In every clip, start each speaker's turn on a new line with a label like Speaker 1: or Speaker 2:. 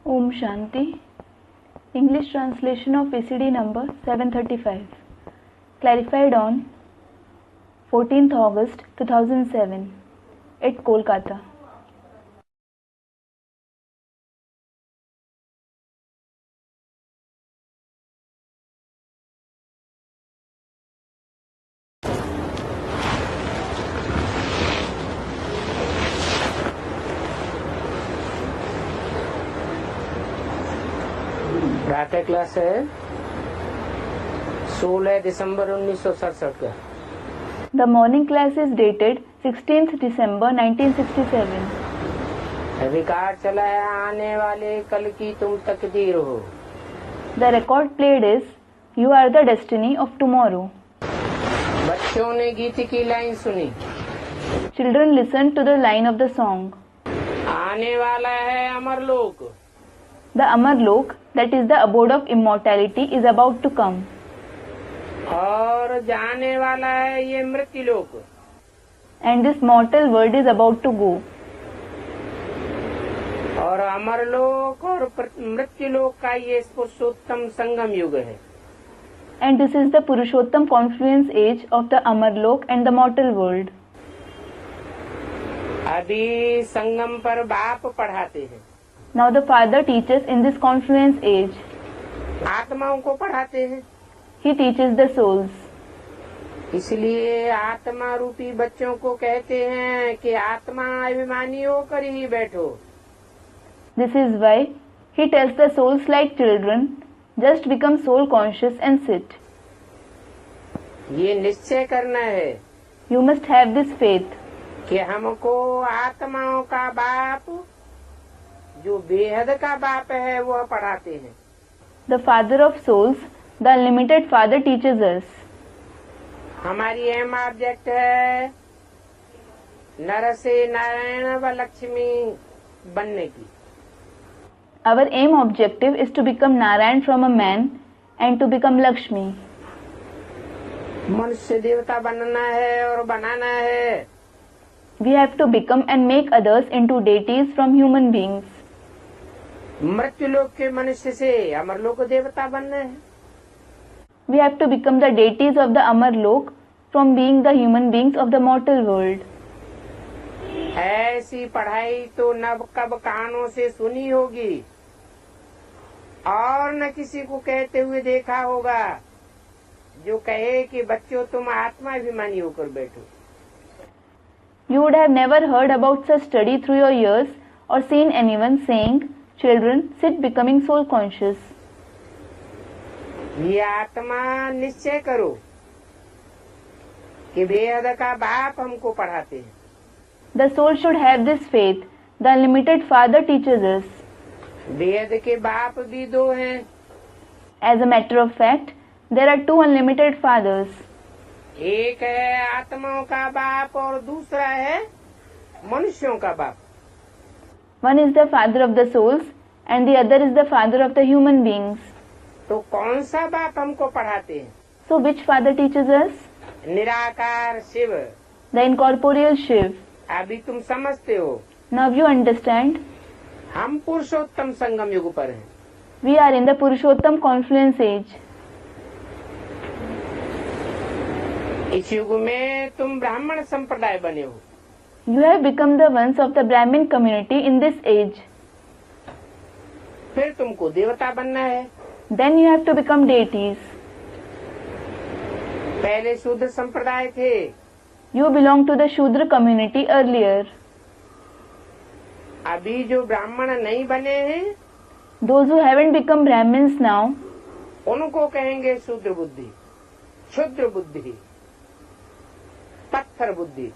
Speaker 1: Om Shanti. English translation of VCD number 735. Clarified on 14th August 2007 at Kolkata.
Speaker 2: प्रातः class है 16 दिसंबर 1967 का।
Speaker 1: The morning class is dated 16th December 1967.
Speaker 2: Record चला है आने वाले कल की तुम तकदीर हो।
Speaker 1: The record played is You are the destiny of tomorrow.
Speaker 2: बच्चों ने गीत की लाइन सुनी।
Speaker 1: Children listened to the line of the song.
Speaker 2: आने वाला है अमरलोक।
Speaker 1: The Amarlok, that is the abode of immortality, is about to come.
Speaker 2: और जाने वाला है ये मृत्युलोक।
Speaker 1: And this mortal world is about to go.
Speaker 2: और अमरलोक और मृत्युलोक का ये पुरुषोत्तम संगम युग है।
Speaker 1: And this is the Purushottam confluence age of the Amarlok and the mortal world.
Speaker 2: अभी संगम पर बाप पढ़ाते हैं।
Speaker 1: Now the Father teaches in this confluence age.
Speaker 2: आत्माओं को पढ़ाते हैं।
Speaker 1: He teaches the souls.
Speaker 2: इसलिए आत्मा रूपी बच्चों को कहते हैं कि आत्मा अभिमानी होकर ही बैठो।
Speaker 1: This is why he tells the souls like children, just become soul conscious and sit.
Speaker 2: ये निश्चय करना है
Speaker 1: You must have this faith
Speaker 2: कि हमको आत्माओं का बाप जो बेहद का बाप है वह पढ़ाते हैं।
Speaker 1: the Father of souls, the unlimited Father teaches us.
Speaker 2: हमारी अहम ऑब्जेक्ट है नर से नारायण व लक्ष्मी बनने की।
Speaker 1: Our aim objective is to become Narayan from a man and to become Lakshmi.
Speaker 2: मनुष्य देवता बनना है और बनाना है।
Speaker 1: We have to become and make others into deities from human beings.
Speaker 2: मृत्युलोक के मनुष्य से अमरलोक देवता बनना है।
Speaker 1: We have to become the deities of the Amarlok from being the human beings of the mortal world.
Speaker 2: ऐसी पढ़ाई तो नब कब कानों से सुनी होगी और न किसी को कहते हुए देखा होगा जो कहे कि बच्चों तुम आत्माभिमानी होकर बैठो।
Speaker 1: You would have never heard about such study through your ears or seen anyone saying, Children, sit becoming soul conscious.
Speaker 2: ये आत्मा निश्चय करो कि बेहद का बाप हमको पढ़ाते हैं।
Speaker 1: The soul should have this faith. The unlimited Father teaches us.
Speaker 2: बेहद के बाप भी दो हैं।
Speaker 1: As a matter of fact, there are two unlimited fathers.
Speaker 2: एक है आत्माओं का बाप और दूसरा है मनुष्यों का बाप।
Speaker 1: One is the Father of the souls and the other is the Father of the human beings.
Speaker 2: तो कौन सा बाप हमको पढ़ाते हैं?
Speaker 1: So which Father teaches us?
Speaker 2: निराकार शिव।
Speaker 1: The incorporeal Shiv.
Speaker 2: अभी तुम समझते हो।
Speaker 1: Now you understand.
Speaker 2: हम पुरुषोत्तम संगम युग पर हैं।
Speaker 1: We are in the Purushottam confluence age.
Speaker 2: इस युग में तुम ब्राह्मण संप्रदाय बने हो।
Speaker 1: You have become the ones of the Brahmin community in this age.
Speaker 2: फिर तुमको देवता बनना है।
Speaker 1: Then you have to become deities.
Speaker 2: पहले शूद्र संप्रदाय थे।
Speaker 1: You belong to the Shudra community earlier.
Speaker 2: अभी जो ब्राह्मण नहीं बने हैं
Speaker 1: Those who haven't become Brahmins now,
Speaker 2: उनको कहेंगे शूद्र बुद्धि, क्षुद्र बुद्धि, पत्थर बुद्धि।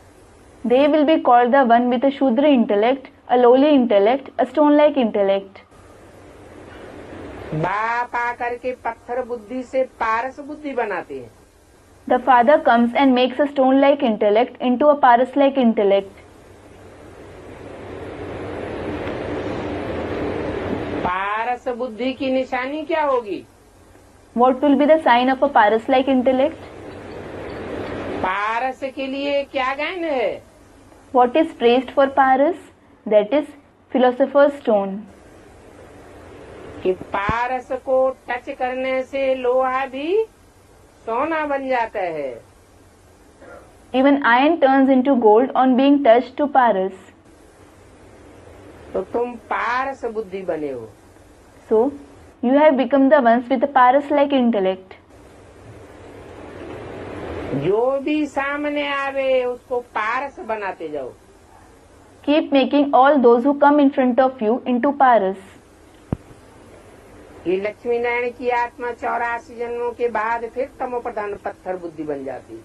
Speaker 1: they will be called the one with a Shudra intellect, a lowly intellect, a stone-like intellect.
Speaker 2: बाप आकर के पत्थर बुद्धि से पारस बुद्धि बनाते हैं।
Speaker 1: The Father comes and makes a stone-like intellect into a Paras-like intellect.
Speaker 2: पारस बुद्धि की निशानी क्या होगी?
Speaker 1: What will be the sign of a Paras-like intellect?
Speaker 2: पारस के लिए क्या गायन है?
Speaker 1: What is praised for Paras? That is philosopher's stone.
Speaker 2: कि पारस को टच करने से लोहा भी सोना बन जाता है।
Speaker 1: Even iron turns into gold on being touched to Paras.
Speaker 2: तो तुम पारस बुद्धि बने हो।
Speaker 1: So, you have become the ones with a Paras-like intellect.
Speaker 2: जो भी सामने आवे उसको पारस बनाते जाओ।
Speaker 1: Keep making all those who come in front of you into Paras.
Speaker 2: ये लक्ष्मी नारायण की आत्मा 84 जन्मों के बाद फिर तमो प्रधान पत्थर बुद्धि बन जाती।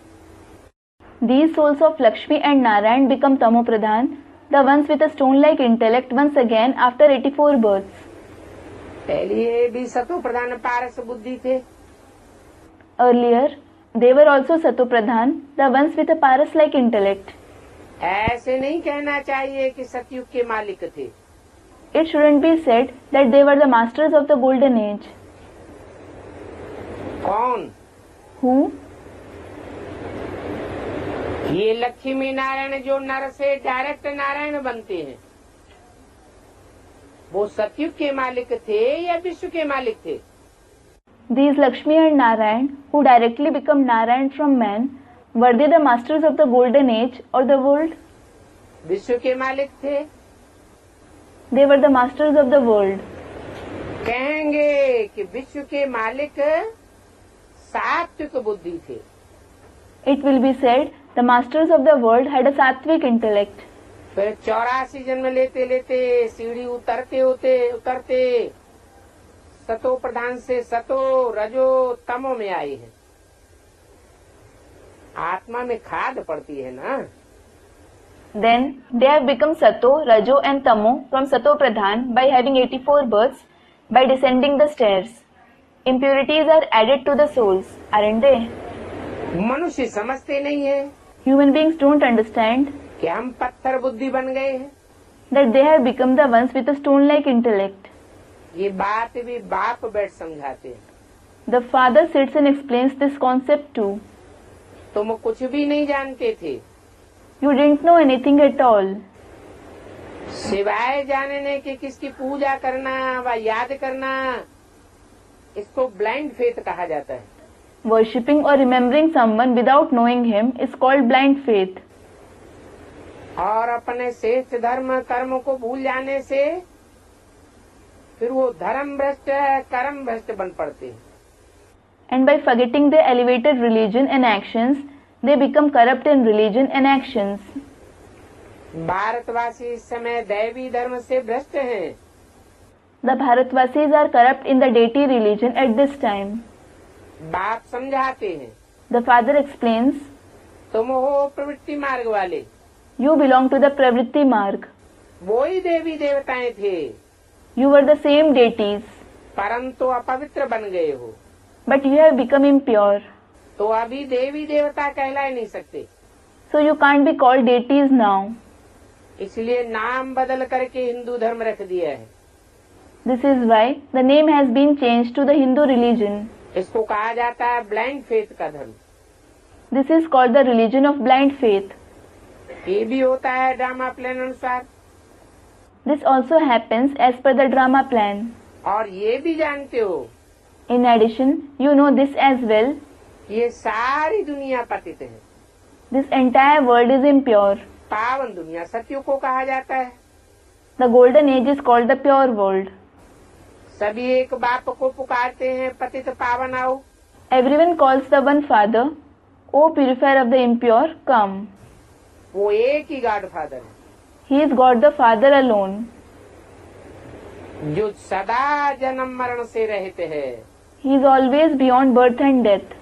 Speaker 1: These souls of Lakshmi and Narayan become Tamo Pradhan, the ones with a stone-like intellect once again after 84 births.
Speaker 2: पहले ये भी सतो प्रधान पारस बुद्धि थे।
Speaker 1: Earlier, they were also Sato Pradhan, the ones with a Paras-like intellect.
Speaker 2: ऐसे नहीं कहना चाहिए कि सतयुग के मालिक थे।
Speaker 1: It shouldn't be said that they were the masters of the golden age.
Speaker 2: कौन?
Speaker 1: Who?
Speaker 2: ये लक्ष्मी नारायण जो नर से डायरेक्ट नारायण बनते हैं, वो सतयुग के मालिक थे या विश्व के मालिक थे?
Speaker 1: These Lakshmi and Narayan, who directly become Narayan from man, were they the masters of the golden age or the world?
Speaker 2: विश्व के मालिक थे।
Speaker 1: They were the masters of the world.
Speaker 2: कहेंगे कि विश्व के मालिक सात्विक बुद्धि थे।
Speaker 1: It will be said the masters of the world had a sattvic intellect.
Speaker 2: फिर 84 जन्म लेते लेते सीढ़ी उतरते उतरते सतो प्रधान से सतो रजो तमो में आए हैं। आत्मा में खाद पड़ती है ना।
Speaker 1: Then they have become Sato, Rajo and Tamo from Sato Pradhan by having 84 births by descending the stairs. Impurities are added to the souls, aren't they?
Speaker 2: मनुष्य समझते नहीं है
Speaker 1: Human beings don't understand
Speaker 2: कि हम पत्थर बुद्धि बन गए हैं।
Speaker 1: that they have become the ones with a stone-like intellect.
Speaker 2: ये बात भी बाप बैठ समझाते हैं।
Speaker 1: The father sits and explains this concept too.
Speaker 2: तुम कुछ भी नहीं जानते थे,
Speaker 1: You didn't know anything at all.
Speaker 2: सिवाय जानने के किसकी पूजा करना व याद करना, इसको ब्लाइंड फेथ कहा जाता है।
Speaker 1: Worshipping or remembering someone without knowing him is called blind faith.
Speaker 2: और अपने श्रेष्ठ धर्म कर्म को भूल जाने से फिर वो धर्म भ्रष्ट कर्म भ्रष्ट बन पड़ते हैं।
Speaker 1: And by forgetting their elevated religion and actions, they become corrupt in religion and actions.
Speaker 2: भारतवासी इस समय दैवी धर्म से भ्रष्ट हैं।
Speaker 1: The Bharatvasis are corrupt in the deity religion at this time.
Speaker 2: बाप समझाते हैं,
Speaker 1: The father explains,
Speaker 2: तुम हो प्रवृत्ति मार्ग वाले,
Speaker 1: You belong to the Pravritti Marg.
Speaker 2: वो ही देवी देवताएं थे,
Speaker 1: You were the same deities,
Speaker 2: परंतु अपवित्र बन गए हो,
Speaker 1: but you have become impure.
Speaker 2: तो अभी देवी देवता कहला नहीं सकते।
Speaker 1: So you can't be called deities now.
Speaker 2: इसलिए नाम बदल करके हिंदू धर्म रख दिया है।
Speaker 1: This is why the name has been changed to the Hindu religion.
Speaker 2: इसको कहा जाता है ब्लाइंड फेथ का धर्म।
Speaker 1: This is called the religion of blind faith.
Speaker 2: ये भी होता है ड्रामा प्लान अनुसार।
Speaker 1: This also happens as per the drama plan.
Speaker 2: और ये भी जानते हो
Speaker 1: In addition, you know this as well.
Speaker 2: ये सारी दुनिया पतित है।
Speaker 1: This entire world is impure.
Speaker 2: पावन दुनिया सत्य को कहा जाता है।
Speaker 1: The golden age is called the pure world.
Speaker 2: सभी एक बाप को पुकारते हैं, पतित पावन आओ।
Speaker 1: Everyone calls the one Father, O purifier of the impure, come.
Speaker 2: वो एक ही गॉड फादर है,
Speaker 1: He is God the Father alone,
Speaker 2: जो सदा जन्म मरण से रहित है।
Speaker 1: He is always beyond birth and death.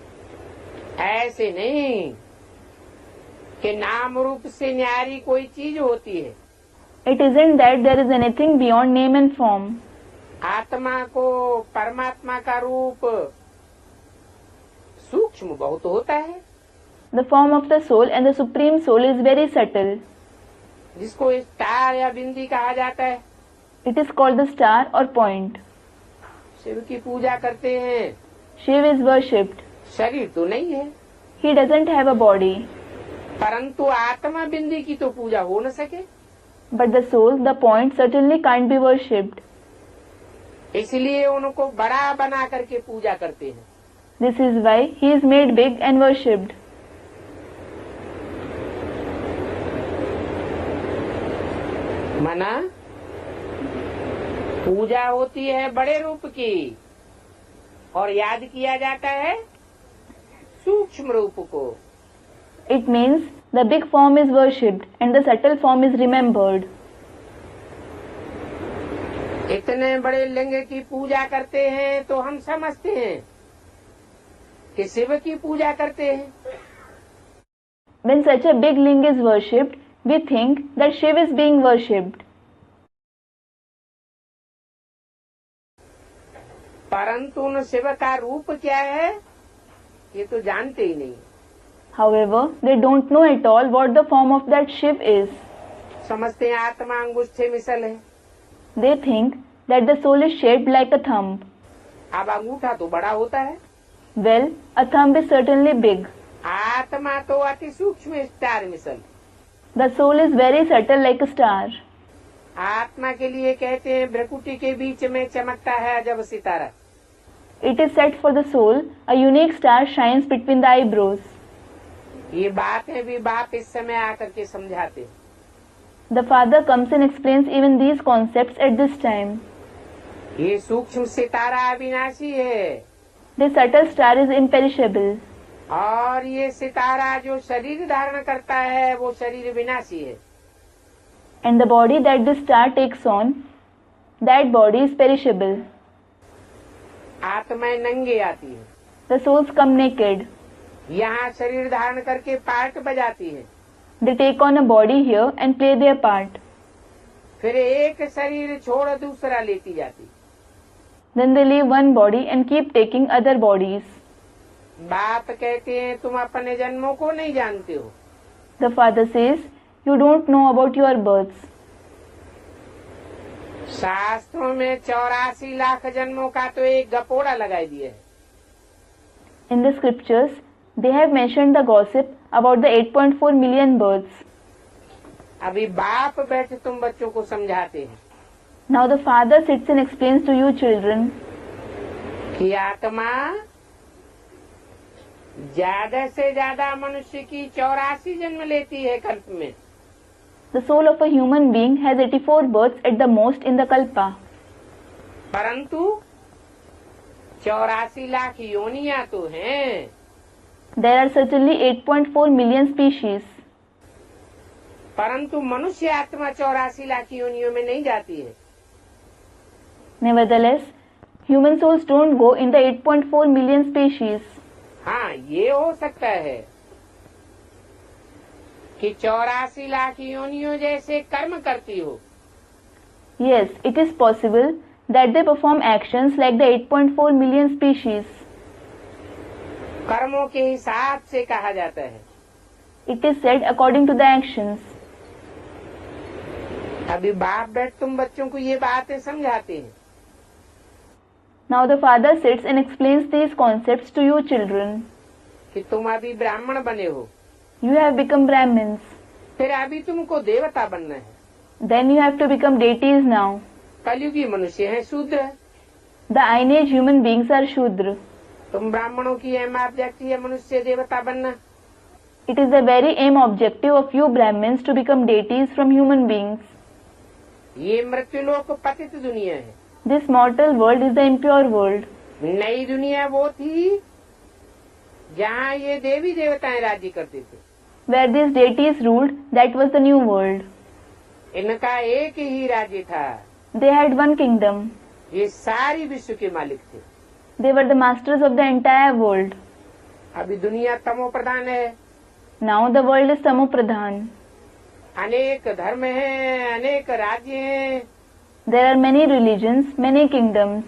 Speaker 2: ऐसे नहीं कि नाम रूप से न्यारी कोई चीज होती है।
Speaker 1: It isn't that there is anything beyond name and form.
Speaker 2: आत्मा को परमात्मा का रूप सूक्ष्म बहुत होता है,
Speaker 1: The form of the soul and the supreme soul is very subtle.
Speaker 2: जिसको स्टार या बिंदी कहा जाता है।
Speaker 1: It is called the star or point.
Speaker 2: Shiv की पूजा करते हैं,
Speaker 1: Shiv is worshipped.
Speaker 2: शरीर तो नहीं है,
Speaker 1: He doesn't have a body.
Speaker 2: परंतु आत्मा बिंदी की तो पूजा हो न सके।
Speaker 1: But the soul, the point, certainly can't be worshipped.
Speaker 2: इसलिए उनको बड़ा बना करके पूजा करते हैं।
Speaker 1: This is why he is made big and worshipped.
Speaker 2: माना पूजा होती है बड़े रूप की और याद किया जाता है सूक्ष्म रूप को।
Speaker 1: It means the big form is worshipped and the subtle form is remembered.
Speaker 2: इतने बड़े लिंग की पूजा करते हैं तो हम समझते हैं कि शिव की पूजा करते हैं।
Speaker 1: When such a big ling is worshipped, we think that Shiv is being worshipped.
Speaker 2: परंतु उन शिव का रूप क्या है ये तो जानते ही नहीं।
Speaker 1: However, they don't know at all what the form of that Shiv is.
Speaker 2: समझते हैं आत्मा अंगूठे मिसल है।
Speaker 1: They think that the soul is shaped like a thumb.
Speaker 2: अब अंगूठा तो बड़ा होता है।
Speaker 1: Well, a thumb is certainly big.
Speaker 2: आत्मा तो अति सूक्ष्म स्टार मिसल।
Speaker 1: The soul is very subtle like a star.
Speaker 2: आत्मा के लिए कहते हैं भ्रकुटी के बीच में चमकता है अजब सितारा।
Speaker 1: It is said for the soul, a unique star shines between the eyebrows.
Speaker 2: ये बातें भी बाप इस समय आकर के समझाते हैं।
Speaker 1: The Father comes and explains even these concepts at this time.
Speaker 2: ये सूक्ष्म सितारा अविनाशी है
Speaker 1: This subtle star is imperishable.
Speaker 2: और ये सितारा जो शरीर धारण करता है वो शरीर विनाशी है।
Speaker 1: And the body that this star takes on, that body is perishable.
Speaker 2: आत्माएं नंगे आती है,
Speaker 1: The souls come naked.
Speaker 2: यहाँ शरीर धारण करके पार्ट बजाती है।
Speaker 1: They take on a body here and play their part.
Speaker 2: फिर एक शरीर छोड़ दूसरा लेती जाती।
Speaker 1: Then they leave one body and keep taking other bodies.
Speaker 2: बाप कहते हैं तुम अपने जन्मों को नहीं जानते हो।
Speaker 1: The Father says, you don't know about your births.
Speaker 2: शास्त्रों में 84 लाख जन्मों का तो एक गपोड़ा लगाई दिया है।
Speaker 1: In the scriptures, they have mentioned the gossip about the 8.4 million births.
Speaker 2: अभी बाप बैठे तुम बच्चों को समझाते हैं
Speaker 1: Now the Father sits and explains to you children
Speaker 2: कि आत्मा ज्यादा से ज्यादा मनुष्य की 84 जन्म लेती है कल्प में।
Speaker 1: the soul of a human being has 84 births at the most in the kalpa.
Speaker 2: परंतु 84 लाख योनियां तो हैं।
Speaker 1: There are certainly 8.4 million species.
Speaker 2: परंतु मनुष्य आत्मा 84 लाख योनियों में नहीं जाती है।
Speaker 1: Nevertheless, human souls don't go in the 8.4 million species.
Speaker 2: हाँ, ये हो सकता है कि 84 लाख योनियों जैसे कर्म करती हो।
Speaker 1: Yes, it is possible that they perform actions like the 8.4 million species.
Speaker 2: कर्मों के हिसाब से कहा जाता है।
Speaker 1: It is said according to the actions.
Speaker 2: अभी बाप बैठ तुम बच्चों को ये बातें समझाते हैं।
Speaker 1: Now the Father sits and explains these concepts to you children.
Speaker 2: कि तुम अभी ब्राह्मण बने हो,
Speaker 1: You have become Brahmins.
Speaker 2: फिर अभी तुमको देवता बनना है।
Speaker 1: Then you have to become deities now.
Speaker 2: कलयुगी मनुष्य हैं शूद्र।
Speaker 1: The Iron Age human beings are Shudra.
Speaker 2: तुम ब्राह्मणों की अहम ऑब्जेक्टिव है मनुष्य देवता बनना।
Speaker 1: It is the very aim objective of you Brahmins to become deities from human beings.
Speaker 2: ये मृत्युलोक पतित दुनिया है।
Speaker 1: This mortal world is the impure world.
Speaker 2: नई दुनिया वो थी जहाँ ये देवी देवताएं राज्य करते थे।
Speaker 1: Where these deities ruled, that was the new world.
Speaker 2: इनका एक ही राज्य था।
Speaker 1: They had one kingdom.
Speaker 2: ये सारी विश्व के मालिक थे।
Speaker 1: They were the masters of the entire world.
Speaker 2: अभी दुनिया तमो प्रधान है।
Speaker 1: Now the world is Tamo Pradhan.
Speaker 2: अनेक धर्म हैं, अनेक राज्य हैं।
Speaker 1: There are many religions, many kingdoms.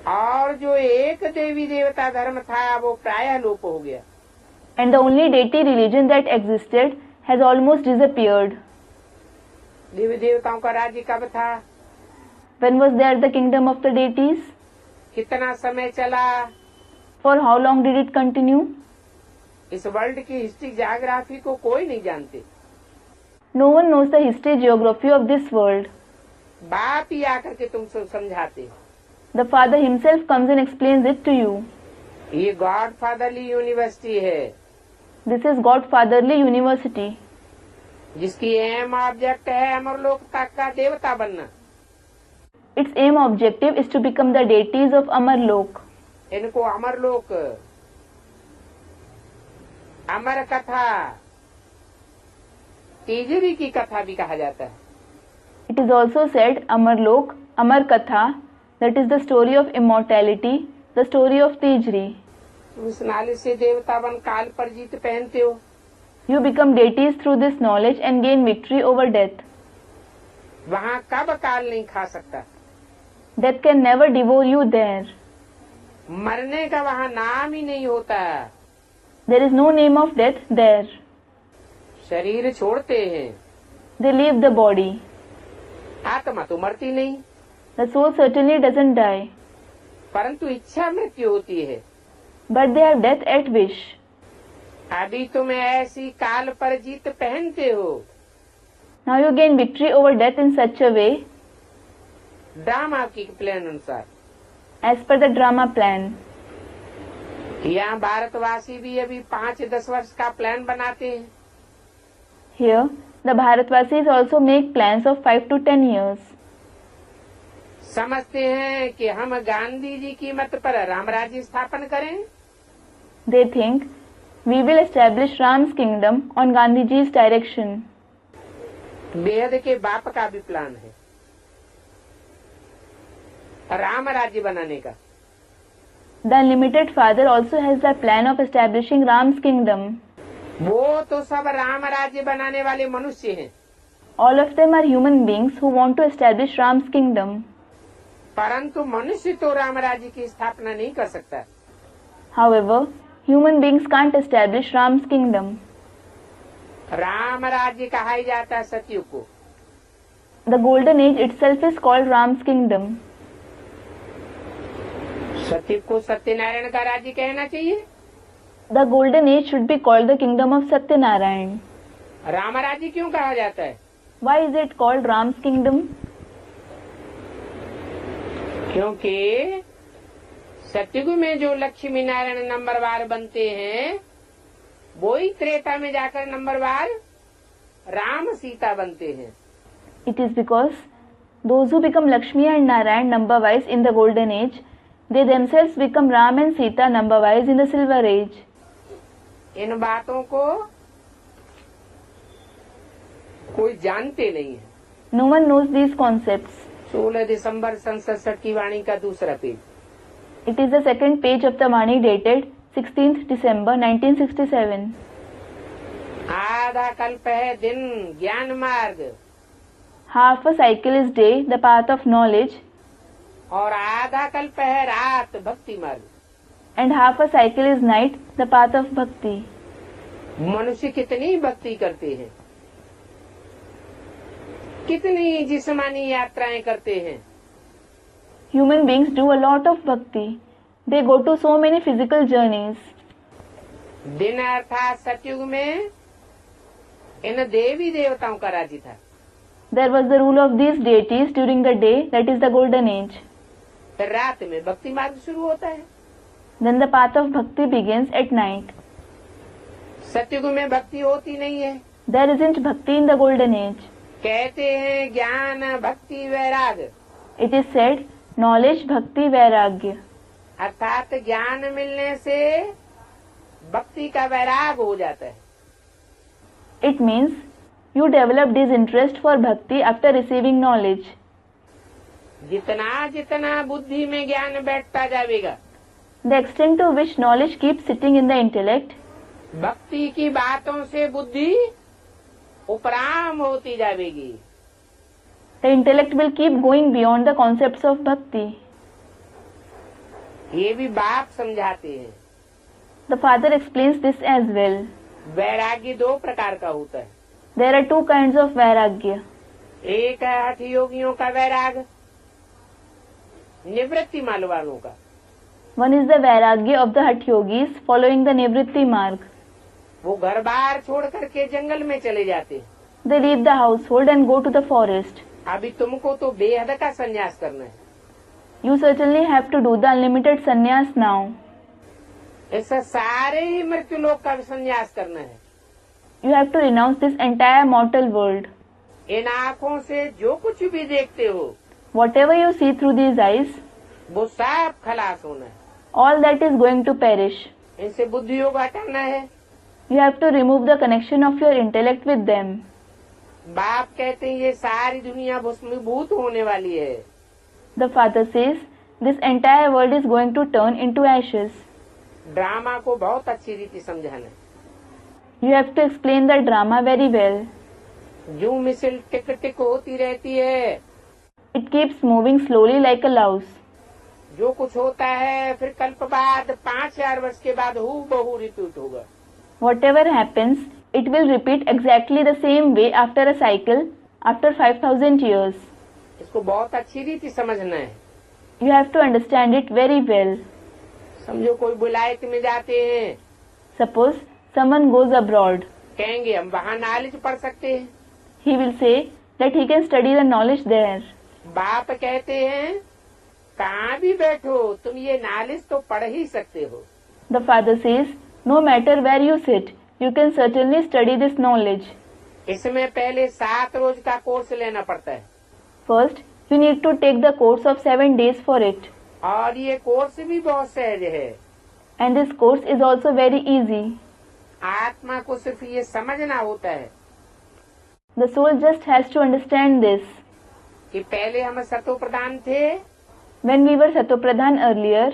Speaker 2: और जो एक देवी देवता धर्म था वो प्रायः लोप हो गया।
Speaker 1: And the only deity religion that existed has almost disappeared.
Speaker 2: देवी देवताओं का राज्य कब था?
Speaker 1: When was there the kingdom of the deities?
Speaker 2: कितना समय चला?
Speaker 1: For how long did it continue?
Speaker 2: इस वर्ल्ड की हिस्ट्री ज्योग्राफी को कोई नहीं जानते।
Speaker 1: No one knows the history geography of this world.
Speaker 2: बाप ही आकर के तुमसे समझाते हैं।
Speaker 1: The Father himself comes and explains it to you.
Speaker 2: ये गॉड फादरली यूनिवर्सिटी है,
Speaker 1: This is Godfatherly University.
Speaker 2: जिसकी एम ऑब्जेक्ट है अमरलोक तक का देवता बनना।
Speaker 1: Its aim objective is to become the deities of Amarlok.
Speaker 2: इनको अमरलोक, अमर कथा, तीजरी की कथा भी कहा जाता है।
Speaker 1: It is also said Amarlok, Amar Katha, that is the story of immortality, the story of Tijri.
Speaker 2: उस नॉलेज से देवता बन काल पर जीत पहनते हो।
Speaker 1: You become deities through this knowledge and gain victory over death.
Speaker 2: वहाँ कब काल नहीं खा सकता,
Speaker 1: Death can never devour you there.
Speaker 2: मरने का वहाँ नाम ही नहीं होता।
Speaker 1: There is no name of death there.
Speaker 2: शरीर छोड़ते हैं,
Speaker 1: They leave the body.
Speaker 2: आत्मा तो मरती नहीं,
Speaker 1: The soul certainly doesn't die,
Speaker 2: परंतु इच्छा मृत्यु होती है।
Speaker 1: but they have death at wish.
Speaker 2: अभी तुम ऐसी काल पर जीत पहनते हो,
Speaker 1: Now you gain victory over death in such a way,
Speaker 2: drama की प्लान अनुसार।
Speaker 1: as per the drama plan.
Speaker 2: यहाँ भारतवासी भी अभी 5-10 वर्ष का प्लान बनाते हैं।
Speaker 1: Here, the Bharatvasis also make plans of 5 to 10 years.
Speaker 2: समझते हैं कि हम गांधी जी की मत पर राम राज्य स्थापन करें,
Speaker 1: They think, we will establish Ram's kingdom on Gandhiji's direction.
Speaker 2: बेहद के बाप का भी प्लान है राम राज्य बनाने का।
Speaker 1: The Unlimited Father also has the plan of establishing Ram's kingdom.
Speaker 2: वो तो सब राम राज्य बनाने वाले मनुष्य हैं,
Speaker 1: All of them are human beings who want to establish Ram's kingdom.
Speaker 2: परंतु मनुष्य तो राम राज्य की स्थापना नहीं कर सकता।
Speaker 1: However, human beings can't establish Ram's kingdom.
Speaker 2: Ram राज्य कहा ही जाता है सतयुग को।
Speaker 1: The Golden Age itself is called Ram's kingdom.
Speaker 2: सतयुग को सत्यनारायण का राज्य कहना चाहिए।
Speaker 1: The Golden Age should be called the kingdom of Satyanarayan.
Speaker 2: Ram राज्य क्यों कहा जाता है?
Speaker 1: Why is it called Ram's kingdom?
Speaker 2: क्योंकि सतयुग में जो लक्ष्मी नारायण नंबरवार बनते हैं, वो ही त्रेता में जाकर नंबरवार राम सीता बनते हैं।
Speaker 1: It is because those who become Lakshmi and Narayan number-wise in the Golden Age, they themselves become Ram and Sita number-wise in the Silver Age.
Speaker 2: इन बातों को कोई जानते नहीं है।
Speaker 1: No one knows these concepts.
Speaker 2: 16 दिसंबर सन 67 की वाणी का दूसरा page.
Speaker 1: It is the second page of the Vani dated 16th December 1967.
Speaker 2: आधा कल्प है दिन ज्ञान मार्ग,
Speaker 1: Half a cycle is day, the path of knowledge,
Speaker 2: और आधा कल्प है रात भक्ति मार्ग।
Speaker 1: and half a cycle is night, the path of bhakti.
Speaker 2: मनुष्य कितनी भक्ति करते हैं, कितनी जिस्मानी यात्राएं करते हैं।
Speaker 1: Human beings do a lot of bhakti. They go to so many physical journeys.
Speaker 2: दिन अर्थात सतयुग में इन देवी देवताओं का राज्य था।
Speaker 1: There was the rule of these deities during the day, that is the Golden Age.
Speaker 2: फिर रात में भक्ति मार्ग शुरू होता है।
Speaker 1: Then the path of bhakti begins at night.
Speaker 2: सतयुग में भक्ति होती नहीं है।
Speaker 1: There isn't bhakti in the Golden Age.
Speaker 2: कहते हैं ज्ञान भक्ति वैराग,
Speaker 1: It is said, knowledge, bhakti, vairagya.
Speaker 2: अर्थात ज्ञान मिलने से भक्ति का वैराग हो जाता है।
Speaker 1: It means you develop disinterest for bhakti after receiving knowledge.
Speaker 2: जितना जितना बुद्धि में ज्ञान बैठता जाएगा,
Speaker 1: The extent to which knowledge keeps sitting in the intellect,
Speaker 2: भक्ति की बातों से बुद्धि उपराम होती जाएगी।
Speaker 1: the intellect will keep going beyond the concepts of bhakti.
Speaker 2: ये भी बाप समझाते हैं।
Speaker 1: The father explains this as well.
Speaker 2: वैराग्य दो प्रकार का होता है।
Speaker 1: There are two kinds of vairagya.
Speaker 2: एक है हठ योगियों का वैराग, निवृत्ति माल वालों का।
Speaker 1: One is the vairagya of the Hatha yogis following the Nivritti marg.
Speaker 2: वो घर बार छोड़ करके जंगल में चले जाते हैं।
Speaker 1: They leave the household and go to the forest.
Speaker 2: अभी तुमको तो बेहद का संन्यास करना है।
Speaker 1: You certainly have to do the unlimited sannyas now.
Speaker 2: ऐसा सारे ही मृत्यु लोक का संन्यास करना है।
Speaker 1: You have to renounce this entire mortal world.
Speaker 2: इन आँखों से जो कुछ भी देखते हो
Speaker 1: Whatever you see through these eyes,
Speaker 2: वो सब खलास होना है।
Speaker 1: all that is going to perish.
Speaker 2: इनसे बुद्धि योग हटाना है।
Speaker 1: You have to remove the connection of your intellect with them.
Speaker 2: बाप कहते हैं ये सारी दुनिया भस्मीभूत होने वाली है।
Speaker 1: The father says, this entire world is going to turn into ashes.
Speaker 2: Drama को बहुत अच्छी रीति समझाना है।
Speaker 1: You have to explain the drama very well.
Speaker 2: जो मिसल टिक टिक होती रहती है,
Speaker 1: It keeps moving slowly like a louse.
Speaker 2: जो कुछ होता है फिर कल्प बाद 5000 वर्ष के बाद हूबहू रिपीट होगा।
Speaker 1: Whatever happens, it will repeat exactly the same way after a cycle, after 5000 years.
Speaker 2: इसको बहुत अच्छी रीति समझना है।
Speaker 1: You have to understand it very well.
Speaker 2: समझो कोई विलायत में जाते हैं,
Speaker 1: Suppose someone goes abroad.
Speaker 2: कहेंगे हम वहाँ नॉलेज पढ़ सकते हैं।
Speaker 1: He will say that he can study the knowledge there.
Speaker 2: बाप कहते हैं कहाँ भी बैठो तुम ये नॉलेज तो पढ़ ही सकते हो।
Speaker 1: The father says, no matter where you sit, you can certainly study this knowledge.
Speaker 2: इसमें पहले 7 रोज का कोर्स लेना पड़ता है
Speaker 1: First, you need to take the course of 7 days for it.
Speaker 2: और ये कोर्स भी बहुत सहज है।
Speaker 1: And this course is also very easy.
Speaker 2: आत्मा को सिर्फ ये समझना होता है
Speaker 1: The soul just has to understand this.
Speaker 2: कि पहले हम सतो प्रधान थे
Speaker 1: When we were Satopradhan earlier,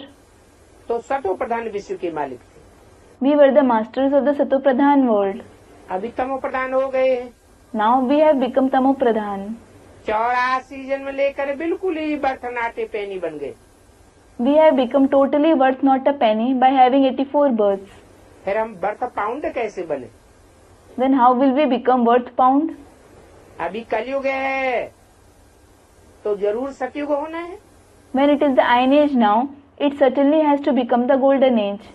Speaker 2: तो सतो प्रधान विश्व के मालिक थे।
Speaker 1: we were the masters of the Satopradhan world.
Speaker 2: अभी तमो प्रधान हो गए हैं।
Speaker 1: Now we have become Tamopradhan.
Speaker 2: 84 जन्म लेकर बिल्कुल ही बर्थ नाटे पैनी बन गए।
Speaker 1: We have become totally worth not a penny by having 84 births.
Speaker 2: फिर हम बर्थ पाउंड कैसे बने?
Speaker 1: Then how will we become worth pound?
Speaker 2: अभी कलयुग है तो जरूर सतयुग होना है।
Speaker 1: When it is the Iron Age now, it certainly has to become the Golden Age.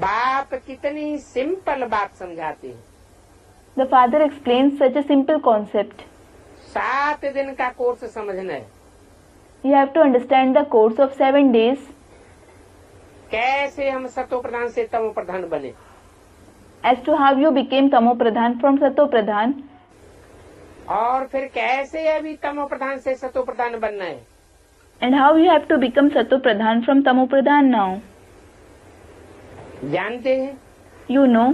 Speaker 2: बाप कितनी सिंपल बात समझाते हैं।
Speaker 1: The father explains such a simple concept.
Speaker 2: 7 दिन का कोर्स समझना है।
Speaker 1: You have to understand the course of 7 days.
Speaker 2: कैसे हम सतो प्रधान से तमो प्रधान बने,
Speaker 1: As to how you became Tamopradhan from Satopradhan,
Speaker 2: और फिर कैसे अभी तमो प्रधान से सतो प्रधान बनना है।
Speaker 1: and how you have to become Satopradhan from Tamopradhan now.
Speaker 2: जानते हैं
Speaker 1: You know,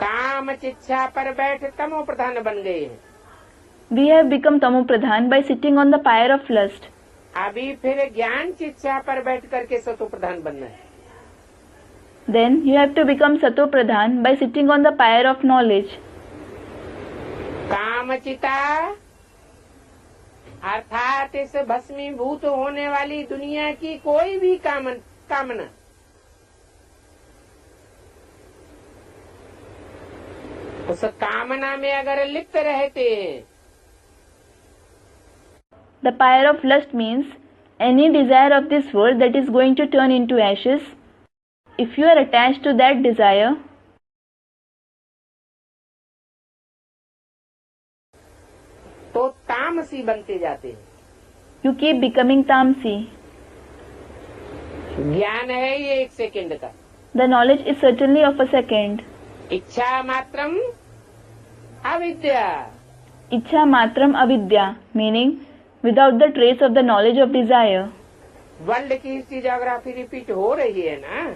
Speaker 2: काम चिच्छा पर बैठ तमो प्रधान बन गए हैं।
Speaker 1: we have become Tamopradhan by sitting on the pyre of lust.
Speaker 2: अभी फिर ज्ञान चिच्छा पर बैठ करके सतो प्रधान बनना है।
Speaker 1: Then you have to become Satopradhan by sitting on the pyre of knowledge.
Speaker 2: कामचिता अर्थात इस भस्मीभूत होने वाली दुनिया की कोई भी कामना उस कामना में अगर लिप्त रहते हैं,
Speaker 1: The pyre of lust means any desire of this world that is going to turn into ashes. If you are attached to that desire,
Speaker 2: तो तामसी बनते जाते हैं।
Speaker 1: you keep becoming Tamsi.
Speaker 2: ज्ञान है ये 1 सेकंड का।
Speaker 1: The knowledge is certainly of a second.
Speaker 2: इच्छा मात्रम अविद्या,
Speaker 1: Ichha matram avidya, meaning without the trace of the knowledge of desire.
Speaker 2: World की हिस्ट्री ज्योग्राफी रिपीट हो रही है ना।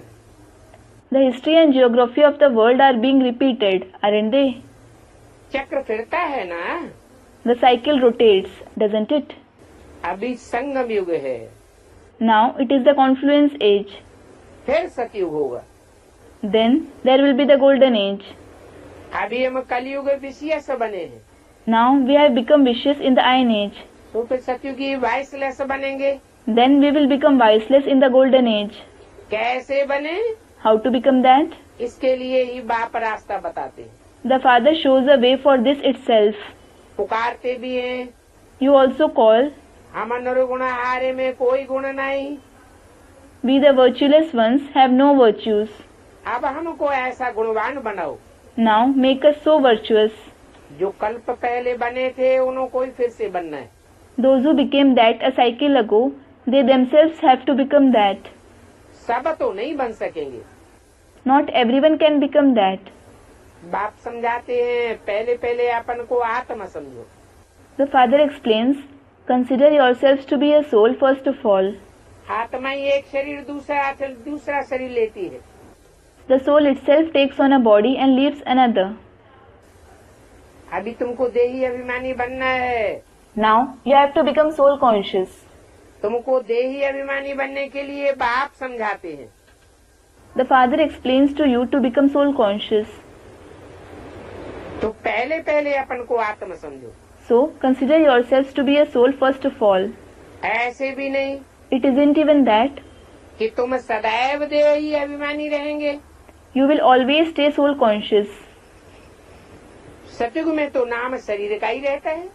Speaker 1: The history and geography of the world are being repeated, aren't they?
Speaker 2: चक्र फिरता है ना।
Speaker 1: The cycle rotates, doesn't it?
Speaker 2: अभी संगम युग है,
Speaker 1: Now it is the confluence age.
Speaker 2: फिर सतयुग होगा।
Speaker 1: Then there will be the golden age.
Speaker 2: अभी हम कलयुग विषयस बने हैं,
Speaker 1: Now we have become vicious in the Iron Age.
Speaker 2: तो फिर सतयुगी वाइसलेस बनेंगे।
Speaker 1: Then we will become viceless in the golden age.
Speaker 2: कैसे बने,
Speaker 1: How to become that?
Speaker 2: इसके लिए ही बाप रास्ता बताते हैं।
Speaker 1: The Father shows a way for this itself.
Speaker 2: पुकारते भी हैं,
Speaker 1: You also call,
Speaker 2: हम निर्गुणाहारे में कोई गुण नहीं,
Speaker 1: we the virtueless ones have no virtues.
Speaker 2: अब हमको ऐसा गुणवान बनाओ।
Speaker 1: Now make us so virtuous.
Speaker 2: जो कल्प पहले बने थे उनको ही फिर से बनना है।
Speaker 1: Those who became that a cycle ago, They themselves have to become that.
Speaker 2: सब तो नहीं बन सकेंगे।
Speaker 1: Not everyone can become that.
Speaker 2: बाप समझाते हैं पहले पहले अपन को आत्मा समझो।
Speaker 1: The father explains, consider yourselves to be a soul first of all.
Speaker 2: आत्मा ही एक शरीर दूसरा शरीर लेती है।
Speaker 1: The soul itself takes on a body and leaves another.
Speaker 2: अभी तुमको देही अभिमानी बनना है।
Speaker 1: Now you have to become soul conscious.
Speaker 2: तुमको देही अभिमानी बनने के लिए बाप समझाते हैं।
Speaker 1: The father explains to you to become soul conscious.
Speaker 2: तो पहले पहले अपन को आत्मा समझो।
Speaker 1: So consider yourselves to be a soul first of all.
Speaker 2: ऐसे भी नहीं
Speaker 1: It isn't even that.
Speaker 2: कि तुम सदैव देही अभिमानी रहेंगे।
Speaker 1: You will always stay soul conscious.
Speaker 2: सतयुग में तो नाम शरीर का ही रहता है।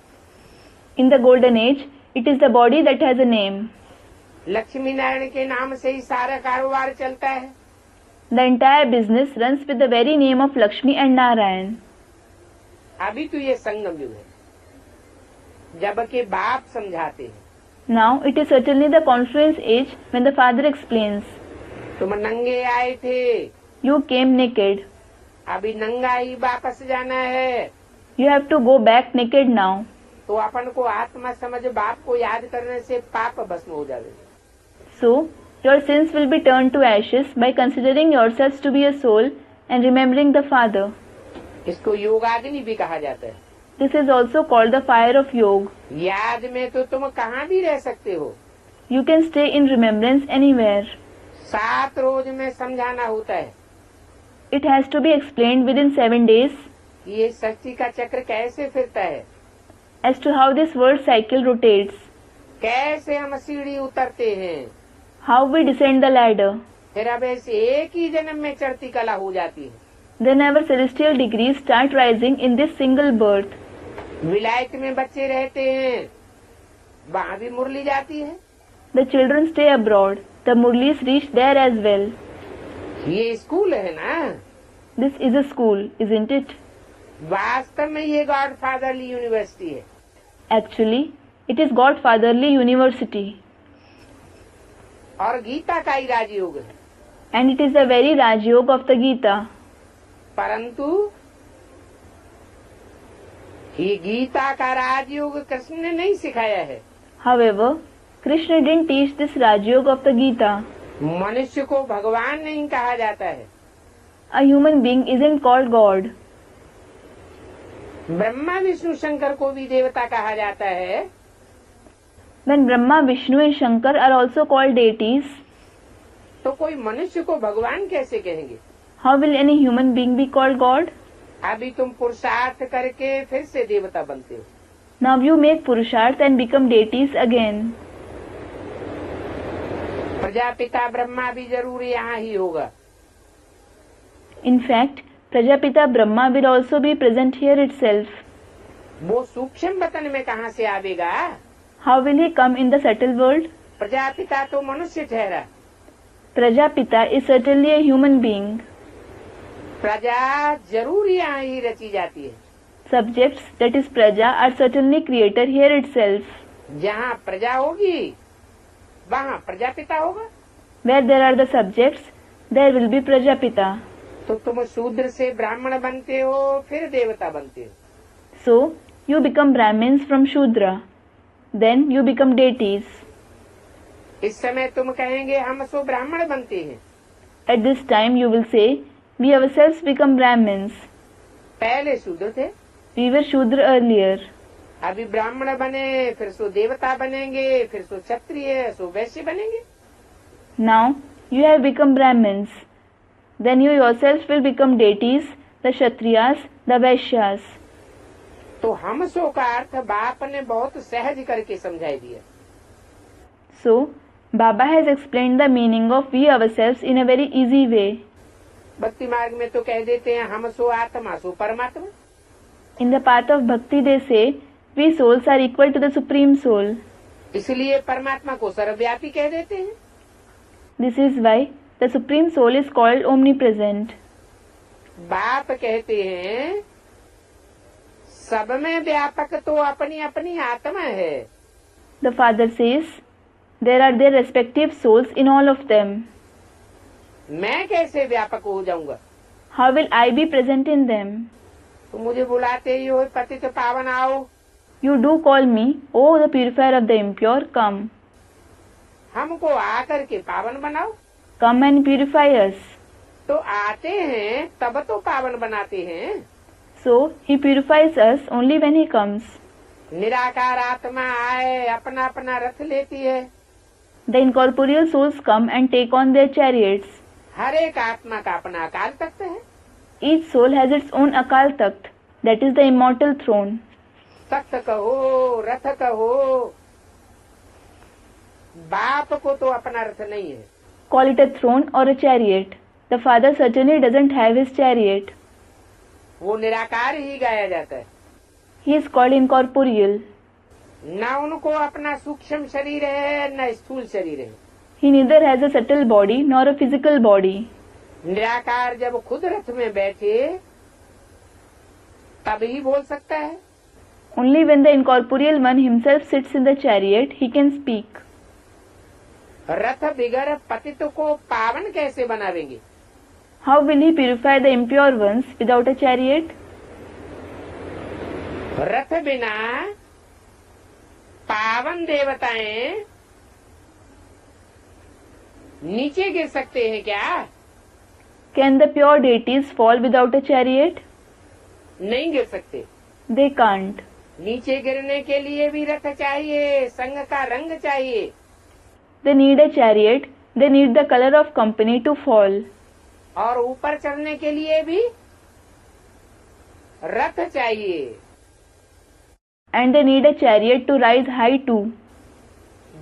Speaker 1: In the golden age, it is the body that has a name.
Speaker 2: Lakshmi Narayan के नाम से ही सारा कारोबार चलता है।
Speaker 1: The entire business runs with the very name of Lakshmi and Narayan.
Speaker 2: अभी तो ये संगम युग है जबकि बाप समझाते हैं।
Speaker 1: Now it is certainly the confluence age when the father explains.
Speaker 2: तुम नंगे आए थे,
Speaker 1: You came naked.
Speaker 2: अभी नंगा ही वापस जाना है।
Speaker 1: You have to go back naked now.
Speaker 2: तो अपन को आत्मा समझ बाप को याद करने से पाप भस्म हो जावे।
Speaker 1: So, your sins will be turned to ashes by considering yourselves to be a soul and remembering the Father.
Speaker 2: इसको योगाग्नि भी कहा जाता है।
Speaker 1: This is also called the fire of Yoga.
Speaker 2: याद में तो तुम कहाँ भी रह सकते हो।
Speaker 1: You can stay in remembrance anywhere.
Speaker 2: 7 रोज में समझाना होता है।
Speaker 1: It has to be explained within 7 days
Speaker 2: ये सृष्टि का चक्र कैसे फिरता है,
Speaker 1: as to how this world cycle rotates,
Speaker 2: कैसे हम सीढ़ी उतरते हैं,
Speaker 1: how we descend the ladder.
Speaker 2: फिर अब ऐसे एक ही जन्म में चढ़ती कला हो जाती है।
Speaker 1: Then our celestial degrees start rising in this single birth.
Speaker 2: विलायत में बच्चे रहते हैं, वहाँ भी मुरली जाती है।
Speaker 1: The children stay abroad. The Murlis reach there as well.
Speaker 2: ये स्कूल है ना।
Speaker 1: This is a school, isn't it?
Speaker 2: वास्तव में ये गॉड फादरली यूनिवर्सिटी है।
Speaker 1: Actually, it is Godfatherly University.
Speaker 2: और गीता का ही राजयोग है।
Speaker 1: And it is the very Rajyog of the Gita.
Speaker 2: परंतु ये गीता का राजयोग कृष्ण ने नहीं सिखाया है।
Speaker 1: However, Krishna didn't teach this Rajyog of the Gita.
Speaker 2: मनुष्य को भगवान नहीं कहा जाता है।
Speaker 1: A human being isn't called God.
Speaker 2: Brahma Vishnu Shankar को भी देवता कहा जाता है।
Speaker 1: When Brahma, Vishnu and Shankar are also called deities,
Speaker 2: तो कोई मनुष्य को भगवान कैसे कहेंगे?
Speaker 1: how will any human being be called God?
Speaker 2: अभी तुम पुरुषार्थ करके फिर से देवता बनते हो।
Speaker 1: Now you make Purusharth and become deities again.
Speaker 2: Prajapita Brahma भी जरूर यहाँ ही होगा।
Speaker 1: In fact, Prajapita Brahma will also be present here itself.
Speaker 2: वो सूक्ष्म वतन में कहाँ से आवेगा?
Speaker 1: How will he come in the subtle world?
Speaker 2: Prajapita तो मनुष्य ठहरा।
Speaker 1: Prajapita is certainly a human being.
Speaker 2: प्रजा जरूर यहाँ ही रची जाती है।
Speaker 1: Subjects, that is Praja, are certainly created here itself.
Speaker 2: जहाँ प्रजा होगी वहाँ प्रजापिता होगा।
Speaker 1: Where there are the subjects, there will be Prajapita.
Speaker 2: तो तुम शूद्र से ब्राह्मण बनते हो, फिर देवता बनते हो।
Speaker 1: So, you become Brahmins from Shudra. Then you become deities.
Speaker 2: इस समय तुम कहेंगे हम सो ब्राह्मण बनते हैं।
Speaker 1: At this time you will say, we ourselves become Brahmins.
Speaker 2: पहले शूद्र थे,
Speaker 1: We were Shudra earlier.
Speaker 2: अभी ब्राह्मण बने, फिर सो देवता बनेंगे, फिर सो क्षत्रिय, सो वैश्य बनेंगे।
Speaker 1: Now you have become Brahmins. Then you yourself will become deities, the Kshatriyas, the Vaishyas.
Speaker 2: तो हम सो का अर्थ बाप ने बहुत सहज करके समझाई दिया।
Speaker 1: So, Baba has explained the meaning of we ourselves in a very easy way.
Speaker 2: भक्ति मार्ग में तो कह देते हैं हम सो आत्मा सो परमात्मा।
Speaker 1: In the path of bhakti they say, we souls are equal to the Supreme Soul.
Speaker 2: इसलिए परमात्मा को सर्वव्यापी कह देते हैं।
Speaker 1: This is why the Supreme Soul is called omnipresent.
Speaker 2: बाप कहते हैं सब में व्यापक तो अपनी अपनी आत्मा है।
Speaker 1: The Father says, There are their respective souls in all of them.
Speaker 2: मैं कैसे व्यापक हो जाऊंगा?
Speaker 1: How will I be present in them?
Speaker 2: तुम मुझे बुलाते ही हो, पतित पावन आओ।
Speaker 1: You do call me, O the purifier of the impure, come.
Speaker 2: हमको आकर के पावन बनाओ।
Speaker 1: Come and purify us.
Speaker 2: तो आते हैं तब तो पावन बनाते हैं।
Speaker 1: So he purifies us only when he comes.
Speaker 2: निराकार आत्मा आए, अपना अपना रथ लेती है।
Speaker 1: The incorporeal souls come and take on their chariots.
Speaker 2: हर एक आत्मा का अपना अकाल तख्त है।
Speaker 1: Each soul has its own Akal Takht, that is the immortal throne.
Speaker 2: तख्त कहो, रथ कहो, बाप को तो अपना रथ नहीं है।
Speaker 1: Call it a throne or a chariot. The Father certainly doesn't have his chariot.
Speaker 2: वो निराकार ही गाया जाता है।
Speaker 1: He is called incorporeal.
Speaker 2: न उनको अपना सूक्ष्म शरीर है न स्थूल शरीर है।
Speaker 1: He neither has a subtle body nor a physical body.
Speaker 2: निराकार जब खुद रथ में बैठे तब ही बोल सकता है।
Speaker 1: Only when the incorporeal one himself sits in the chariot, he can speak.
Speaker 2: रथ बिगर पतित को पावन कैसे बनावेंगे?
Speaker 1: How will he purify the impure ones without a chariot?
Speaker 2: रथ बिना पावन देवताएं नीचे गिर सकते हैं क्या?
Speaker 1: Can the pure deities fall without a chariot?
Speaker 2: नहीं गिर सकते।
Speaker 1: They can't.
Speaker 2: नीचे गिरने के लिए भी रथ चाहिए, संग का रंग चाहिए।
Speaker 1: They need a chariot. They need the color of company to fall.
Speaker 2: और ऊपर चढ़ने के लिए भी रथ चाहिए।
Speaker 1: And they need a chariot to rise high too.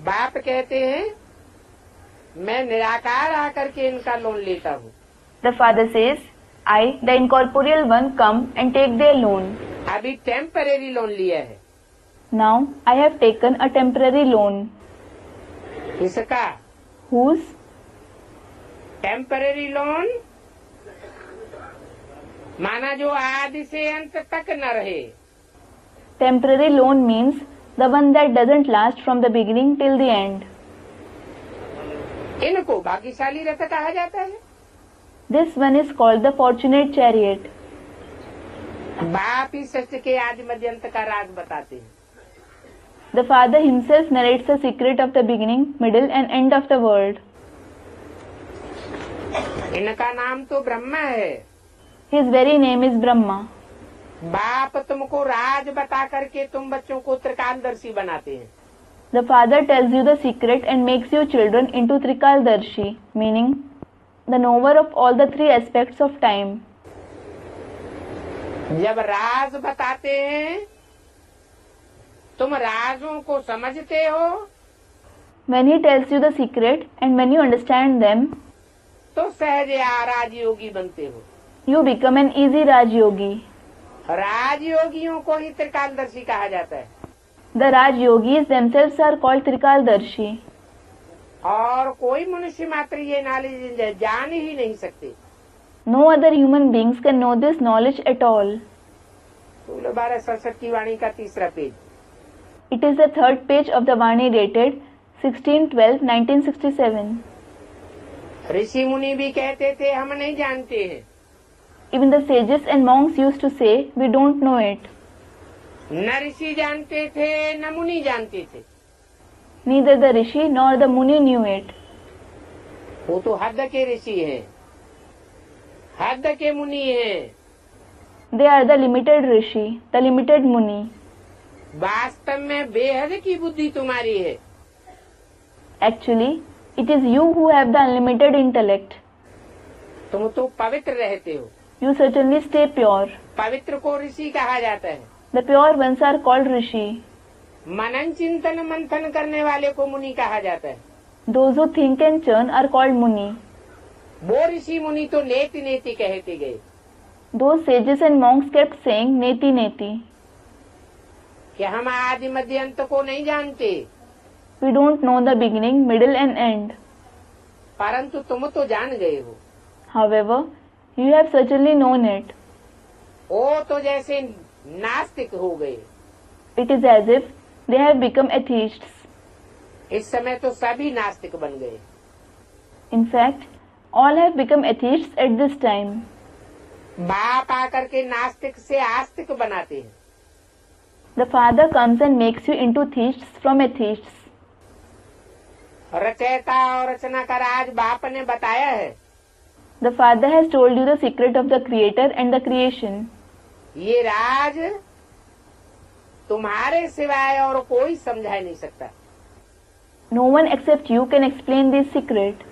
Speaker 2: बाप कहते हैं मैं निराकार आकर के इनका लोन लेता हूँ।
Speaker 1: The Father says, I, the incorporeal one, come and take their loan.
Speaker 2: अभी टेम्परेरी लोन लिया है।
Speaker 1: Now I have taken a temporary loan.
Speaker 2: किसका?
Speaker 1: Whose?
Speaker 2: टेम्परेरी लोन माना जो आदि से अंत तक न रहे।
Speaker 1: Temporary loan means the one that doesn't last from the beginning till the end.
Speaker 2: इनको भाग्यशाली रथ कहा जाता है।
Speaker 1: This one is called the fortunate chariot.
Speaker 2: बाप ही सत्य के आदि मध्य अंत का राज बताते हैं।
Speaker 1: The Father himself narrates the secret of the beginning, middle and end of the world.
Speaker 2: इनका नाम तो ब्रह्मा है।
Speaker 1: His very name is Brahma.
Speaker 2: बाप तुमको राज बता करके तुम बच्चों को त्रिकालदर्शी बनाते हैं।
Speaker 1: The Father tells you the secret and makes you children into Trikaldarshi, meaning the knower of all the three aspects of time.
Speaker 2: जब राज बताते हैं तुम राजों को समझते हो।
Speaker 1: When he tells you the secret and when you understand them,
Speaker 2: तो सहज राजयोगी बनते हो।
Speaker 1: you become an easy Raj Yogi.
Speaker 2: राजयोगियों को ही त्रिकालदर्शी कहा जाता है।
Speaker 1: The Raj Yogis themselves are called Trikaldarshi.
Speaker 2: और कोई मनुष्य मात्र ये नॉलेज जान ही नहीं सकते।
Speaker 1: No other human beings can know this knowledge at all.
Speaker 2: 16/67 की वाणी का तीसरा page.
Speaker 1: It is the third page of the Vani dated 16/12/1967.
Speaker 2: ऋषि मुनि भी कहते थे हम नहीं जानते हैं।
Speaker 1: Even the sages and monks used to say, we don't know it.
Speaker 2: न ऋषि जानते थे न मुनि जानते थे।
Speaker 1: Neither the Rishi nor the Muni knew it.
Speaker 2: वो तो हद के ऋषि हैं, हद के मुनि हैं।
Speaker 1: They are the limited Rishi, the limited Muni.
Speaker 2: वास्तव में बेहद की बुद्धि तुम्हारी है।
Speaker 1: Actually, it is you who have the unlimited intellect.
Speaker 2: तुम तो पवित्र रहते हो।
Speaker 1: You certainly stay pure.
Speaker 2: पवित्र को ऋषि कहा जाता है।
Speaker 1: The pure ones are called Rishi.
Speaker 2: मनन चिंतन मंथन करने वाले को मुनि कहा जाता है।
Speaker 1: Those who think and churn are called Muni.
Speaker 2: वो ऋषि मुनि तो नेति नेति कहते गए।
Speaker 1: Those sages and monks kept saying Neti Neti.
Speaker 2: कि हम आदि मध्य अंत को नहीं जानते।
Speaker 1: We don't know the beginning, middle and end.
Speaker 2: परंतु तुम तो जान गए हो।
Speaker 1: However, you have certainly known it.
Speaker 2: वो तो जैसे नास्तिक हो गए।
Speaker 1: It is as if they have become atheists.
Speaker 2: इस समय तो सभी नास्तिक बन गए।
Speaker 1: In fact, all have become atheists at this time.
Speaker 2: बाप आकर के नास्तिक से आस्तिक बनाते हैं।
Speaker 1: The Father comes and makes you into theists from atheists.
Speaker 2: रचयिता और रचना का राज बाप ने बताया है।
Speaker 1: The Father has told you the secret of the Creator and the creation.
Speaker 2: ये राज तुम्हारे सिवाय और कोई समझा नहीं सकता।
Speaker 1: No one except you can explain this secret.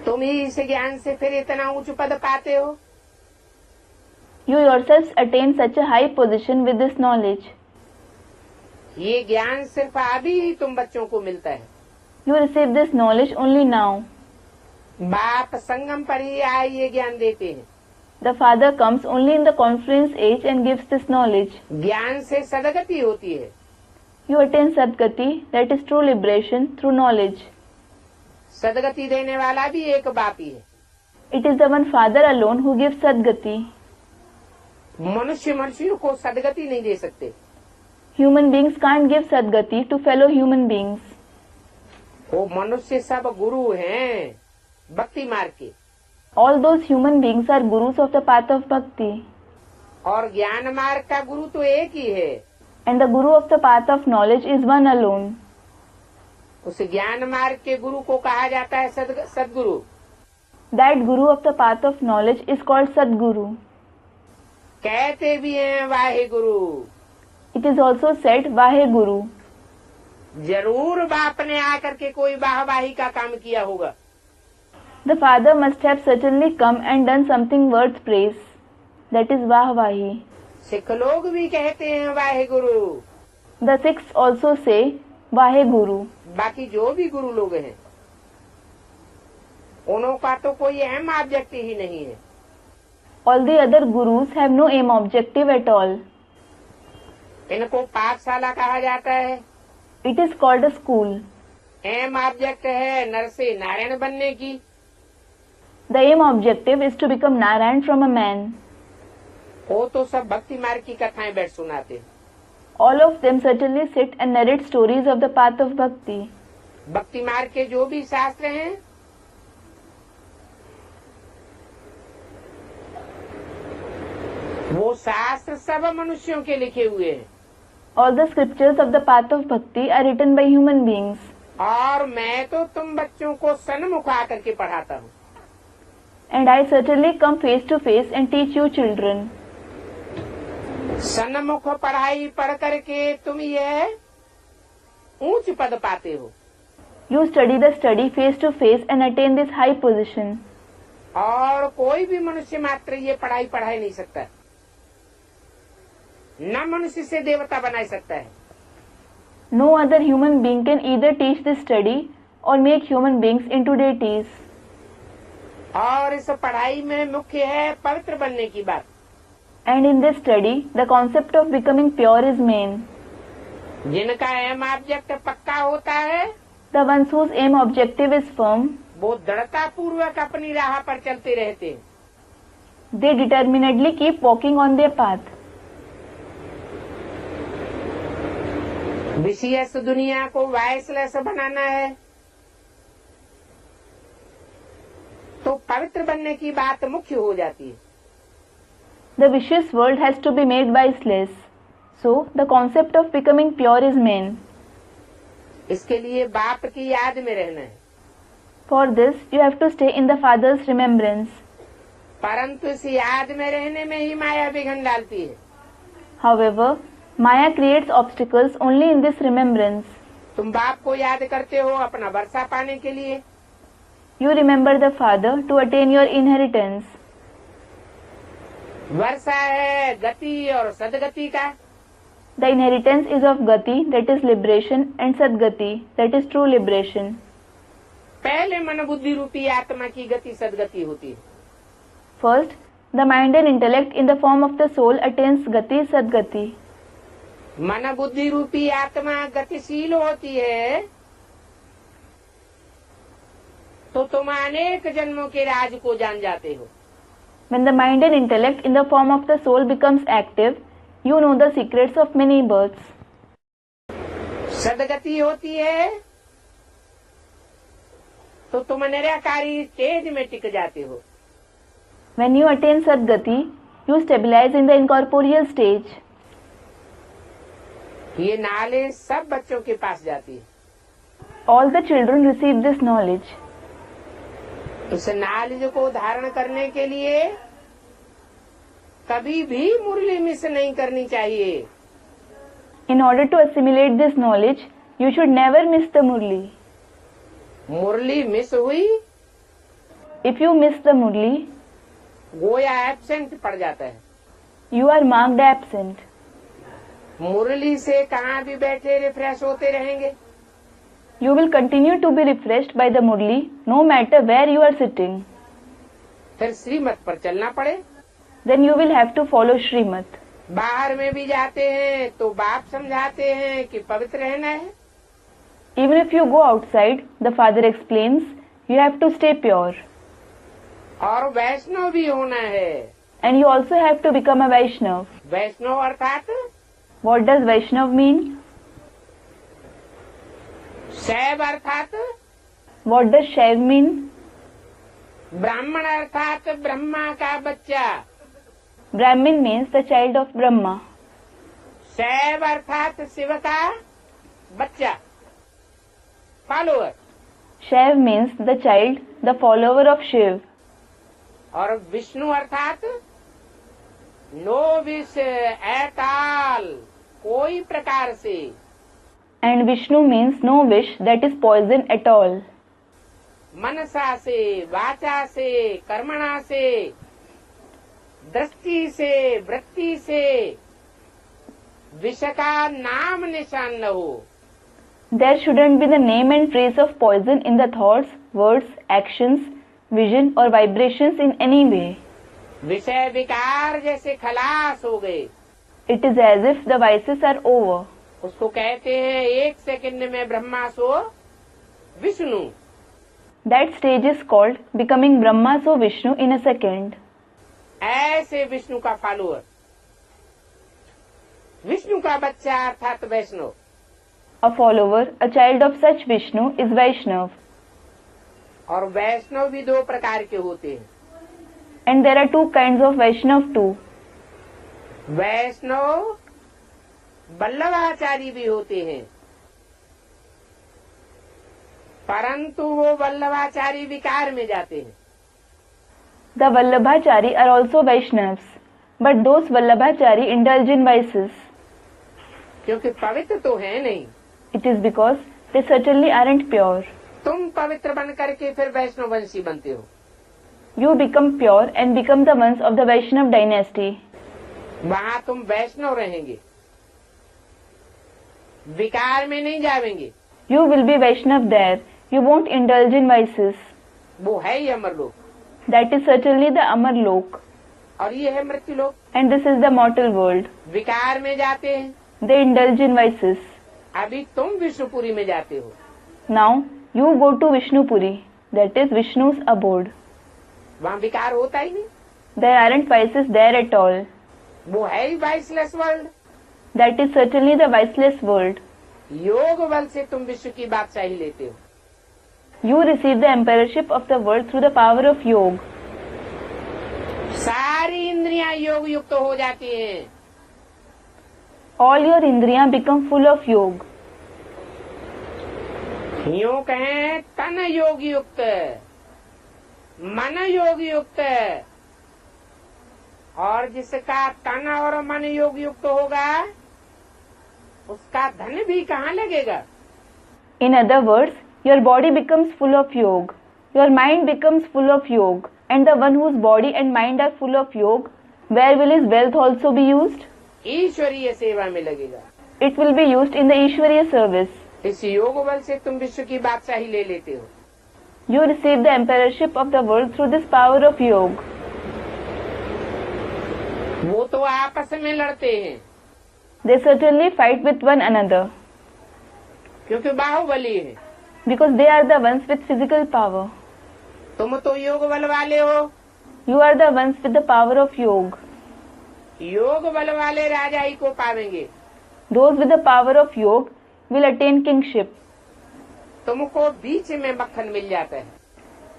Speaker 2: तुम ही इस ज्ञान से फिर इतना ऊंच पद पाते हो।
Speaker 1: You yourselves attain such a high position with this knowledge.
Speaker 2: ये ज्ञान सिर्फ अभी ही तुम बच्चों को मिलता है।
Speaker 1: You receive this knowledge only now.
Speaker 2: बाप संगम पर ही आए ये ज्ञान देते हैं।
Speaker 1: The Father comes only in the conference age and gives this knowledge.
Speaker 2: ज्ञान से सदगति होती है।
Speaker 1: You attain Sadgati, that is true liberation, through knowledge.
Speaker 2: सदगति देने वाला भी एक बाप ही है।
Speaker 1: It is the one Father alone who gives Sadgati.
Speaker 2: मनुष्य मनुष्यों को सदगति नहीं दे सकते।
Speaker 1: Human beings can't give Sadgati to fellow human beings.
Speaker 2: वो मनुष्य सब गुरु हैं भक्ति मार्ग के।
Speaker 1: All those human beings are gurus of the path of bhakti.
Speaker 2: और ज्ञान मार्ग का गुरु तो एक ही है।
Speaker 1: And the guru of the path of knowledge is one alone.
Speaker 2: उस ज्ञान मार्ग के गुरु को कहा जाता है सदगुरु।
Speaker 1: That guru of the path of knowledge is called Sadguru.
Speaker 2: कहते भी हैं Wahe Guru.
Speaker 1: It is also said Vahe Guru.
Speaker 2: जरूर बाप ने आकर के कोई वाहवाही का काम किया होगा।
Speaker 1: The Father must have certainly come and done something worth praise. That is Vahvahi.
Speaker 2: Sikh लोग भी कहते हैं Wahe Guru.
Speaker 1: The Sikhs also say Vahe Guru.
Speaker 2: बाकी जो भी गुरु लोग हैं उनों का तो कोई अहम ऑब्जेक्ट ही नहीं है।
Speaker 1: All the other gurus have no aim objective at all.
Speaker 2: इनको पाठशाला कहा जाता है।
Speaker 1: It is called a school.
Speaker 2: Aim object है नर से नारायण बनने की।
Speaker 1: The aim objective is to become Narayan from a man.
Speaker 2: वो तो सब भक्ति मार्ग की कथाएं बैठ सुनाते हैं।
Speaker 1: All of them certainly sit and narrate stories of the path of bhakti.
Speaker 2: भक्ति मार्ग के जो भी शास्त्र हैं वो शास्त्र सब मनुष्यों के लिखे हुए हैं।
Speaker 1: All the scriptures of the path of bhakti are written by human beings.
Speaker 2: और मैं तो तुम बच्चों को सन्मुख आकर के पढ़ाता हूँ।
Speaker 1: And I certainly come face to face and teach you children.
Speaker 2: सन्मुख पढ़ाई पढ़ करके तुम यह ऊंच पद पाते हो।
Speaker 1: You study the study face to face and attain this high position.
Speaker 2: और कोई भी मनुष्य मात्र ये पढ़ाई पढ़ा ही नहीं सकता। न मनुष्य से देवता बना सकता है।
Speaker 1: No other human being can either teach this study or make human beings into deities.
Speaker 2: और इस पढ़ाई में मुख्य है पवित्र बनने की बात।
Speaker 1: And in this study, the concept of becoming pure is main.
Speaker 2: जिनका एम ऑब्जेक्ट पक्का होता है
Speaker 1: The ones whose aim objective is firm,
Speaker 2: वो दृढ़ता पूर्वक अपनी राह पर चलते रहते हैं।
Speaker 1: they determinedly keep walking on their path.
Speaker 2: विशेष दुनिया को वायसलेस बनाना है तो पवित्र बनने की बात मुख्य हो जाती है।
Speaker 1: The vicious world has to be made viceless. So, the concept of becoming pure is main.
Speaker 2: इसके लिए बाप की याद में रहना है।
Speaker 1: For this, you have to stay in the Father's remembrance.
Speaker 2: परंतु इस याद में रहने में ही माया विघ्न डालती है।
Speaker 1: However, Maya creates obstacles only in this remembrance.
Speaker 2: तुम बाप को याद करते हो अपना वर्षा पाने के लिए।
Speaker 1: You remember the Father to attain your inheritance.
Speaker 2: वर्षा है गति और सदगति का।
Speaker 1: The inheritance is of Gati, that is liberation, and Sadgati, that is true liberation.
Speaker 2: पहले मन बुद्धि रूपी आत्मा की गति सदगति होती है।
Speaker 1: First, the mind and intellect in the form of the soul attains Gati, Sadgati.
Speaker 2: मन बुद्धि रूपी आत्मा गतिशील होती है तो तुम अनेक जन्मों के राज को जान जाते हो।
Speaker 1: When the mind and intellect in the form of the soul becomes active, you know the secrets of many births.
Speaker 2: सदगति होती है तो तुम निराकारी स्टेज में टिक जाते हो।
Speaker 1: When you attain Sadgati, you stabilize in the incorporeal stage.
Speaker 2: ये knowledge सब बच्चों के पास जाती है।
Speaker 1: All the children receive this knowledge.
Speaker 2: इस नॉलेज को धारण करने के लिए कभी भी मुरली मिस नहीं करनी चाहिए।
Speaker 1: In order to assimilate this knowledge, you should never miss the Murli.
Speaker 2: Murli miss हुई,
Speaker 1: If you miss the Murli,
Speaker 2: गोया एब्सेंट पड़ जाता है।
Speaker 1: you are marked absent.
Speaker 2: मुरली से कहाँ भी बैठे रिफ्रेश होते रहेंगे।
Speaker 1: You will continue to be refreshed by the Murli no matter where you are sitting.
Speaker 2: फिर श्रीमत पर चलना पड़े।
Speaker 1: Then you will have to follow Srimad.
Speaker 2: बाहर में भी जाते हैं तो बाप समझाते हैं कि पवित्र रहना है।
Speaker 1: Even if you go outside, the father explains, you have to stay pure.
Speaker 2: और वैष्णव भी होना है।
Speaker 1: And you also have to become a Vaishnav.
Speaker 2: वैष्णव अर्थात
Speaker 1: What does Vaishnav mean?
Speaker 2: शैव अर्थात
Speaker 1: What does Shaiv mean?
Speaker 2: ब्राह्मण अर्थात ब्रह्मा का बच्चा।
Speaker 1: Brahmin means the child of Brahma.
Speaker 2: शैव अर्थात शिव का बच्चा, follower.
Speaker 1: Shaiv means the child, the follower of Shiv.
Speaker 2: और विष्णु अर्थात नो विश एट ऑल, कोई प्रकार से।
Speaker 1: And Vishnu means no wish that is poison at all.
Speaker 2: मनसा से, वाचा से, कर्मणा से, दृष्टि से, वृत्ति से विष का नाम निशान न हो।
Speaker 1: There shouldn't be the name and trace of poison in the thoughts, words, actions, vision or vibrations in any way.
Speaker 2: विषय विकार जैसे खलास हो गए।
Speaker 1: It is as if the vices are over.
Speaker 2: उसको कहते हैं एक सेकंड में ब्रह्मा सो Vishnu.
Speaker 1: That stage is called becoming Brahma so Vishnu in a second.
Speaker 2: ऐसे विष्णु का फॉलोअर, विष्णु का बच्चा अर्थात वैष्णव।
Speaker 1: A follower, a child of such Vishnu is Vaishnav.
Speaker 2: और वैष्णव भी दो प्रकार के होते हैं।
Speaker 1: And there are two kinds of Vaishnav too.
Speaker 2: वैष्णव वल्लभाचारी भी होते हैं, परंतु वो वल्लभाचारी विकार में जाते हैं।
Speaker 1: The Vallabhachari are also Vaishnavas, but those Vallabhachari indulge in vices.
Speaker 2: क्योंकि पवित्र तो है नहीं।
Speaker 1: It is because they certainly aren't pure.
Speaker 2: तुम पवित्र बन करके फिर वैष्णव वंशी बनते हो।
Speaker 1: You become pure and become the ones of the Vaishnav dynasty.
Speaker 2: वहाँ तुम वैष्णव रहेंगे, विकार में नहीं जावेंगे।
Speaker 1: You will be Vaishnav there. You won't indulge in vices.
Speaker 2: वो है ही अमरलोक,
Speaker 1: That is certainly the Amar Lok.
Speaker 2: और ये है मृत्युलोक।
Speaker 1: And this is the mortal world.
Speaker 2: विकार में जाते हैं।
Speaker 1: They indulge in vices.
Speaker 2: अभी तुम विष्णुपुरी में जाते हो।
Speaker 1: Now you go to Vishnupuri. That is Vishnu's abode.
Speaker 2: वहाँ विकार होता ही नहीं।
Speaker 1: There aren't vices there at all.
Speaker 2: वो है ही voiceless world.
Speaker 1: That is certainly the viceless world.
Speaker 2: योग बल से तुम विश्व की बादशाही लेते हो।
Speaker 1: You receive the emperorship of the world through the power of Yoga.
Speaker 2: सारी इंद्रियां योग युक्त हो जाती हैं।
Speaker 1: All your indriya become full of Yoga.
Speaker 2: यूं कहें तन योग युक्त, मन योग युक्त, और जिसका तन और मन योग युक्त होगा उसका धन भी कहाँ लगेगा।
Speaker 1: In other words, your body becomes full of Yoga. Your mind becomes full of Yoga. And the one whose body and mind are full of Yoga, where will his wealth also be used?
Speaker 2: ईश्वरीय सेवा में लगेगा।
Speaker 1: It will be used in the Ishwariya service.
Speaker 2: इस योग बल से तुम विश्व की बादशाही ले लेते हो।
Speaker 1: You receive the emperorship of the world through this power of Yoga.
Speaker 2: वो तो आपस में लड़ते हैं,
Speaker 1: They certainly fight with one another
Speaker 2: क्योंकि बाहुबली है।
Speaker 1: because they are the ones with physical power.
Speaker 2: तुम तो योग बल वाले हो।
Speaker 1: You are the ones with the power of Yoga.
Speaker 2: योग बल वाले राजाई को पावेंगे।
Speaker 1: Those with the power of Yoga will attain kingship.
Speaker 2: तुमको बीच में मक्खन मिल जाता है।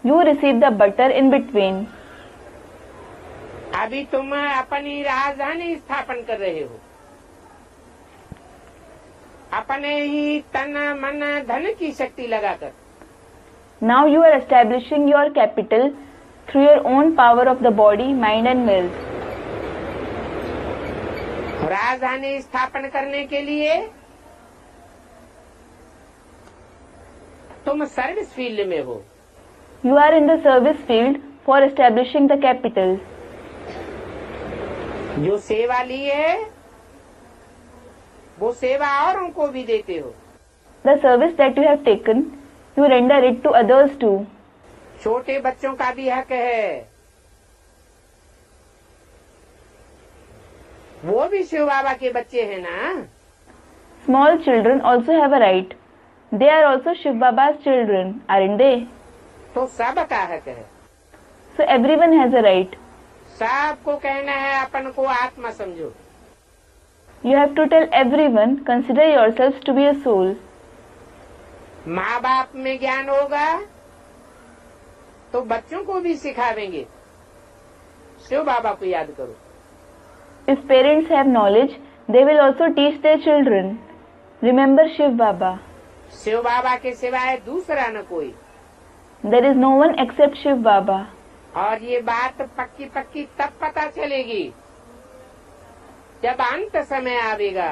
Speaker 1: You receive the butter in between.
Speaker 2: अभी तुम अपनी राजधानी स्थापन कर रहे हो, अपने ही तन मन धन की शक्ति लगाकर।
Speaker 1: Now you are establishing your capital through your own power of the body, mind and wealth.
Speaker 2: राजधानी स्थापन करने के लिए तुम सर्विस फील्ड में हो।
Speaker 1: You are in the service field for establishing the capital.
Speaker 2: जो सेवा ली है वो सेवा औरों को भी देते हो।
Speaker 1: The service that you have taken, you render it to others too.
Speaker 2: छोटे बच्चों का भी हक है, वो भी शिव बाबा के बच्चे हैं ना।
Speaker 1: Small children also have a right. They are also Shiv Baba's children, aren't they?
Speaker 2: तो सबका हक है।
Speaker 1: So everyone has a right.
Speaker 2: सबको कहना है अपन को आत्मा समझो।
Speaker 1: You have to tell everyone, consider yourselves to be a soul.
Speaker 2: माँ बाप में ज्ञान होगा तो बच्चों को भी सिखावेंगे, शिव बाबा को याद करो।
Speaker 1: If parents have knowledge, they will also teach their children. Remember Shiv Baba.
Speaker 2: Shiv बाबा के सिवाय दूसरा न कोई।
Speaker 1: There is no one except Shiv Baba.
Speaker 2: और ये बात पक्की पक्की तब पता चलेगी जब अंत समय आवेगा।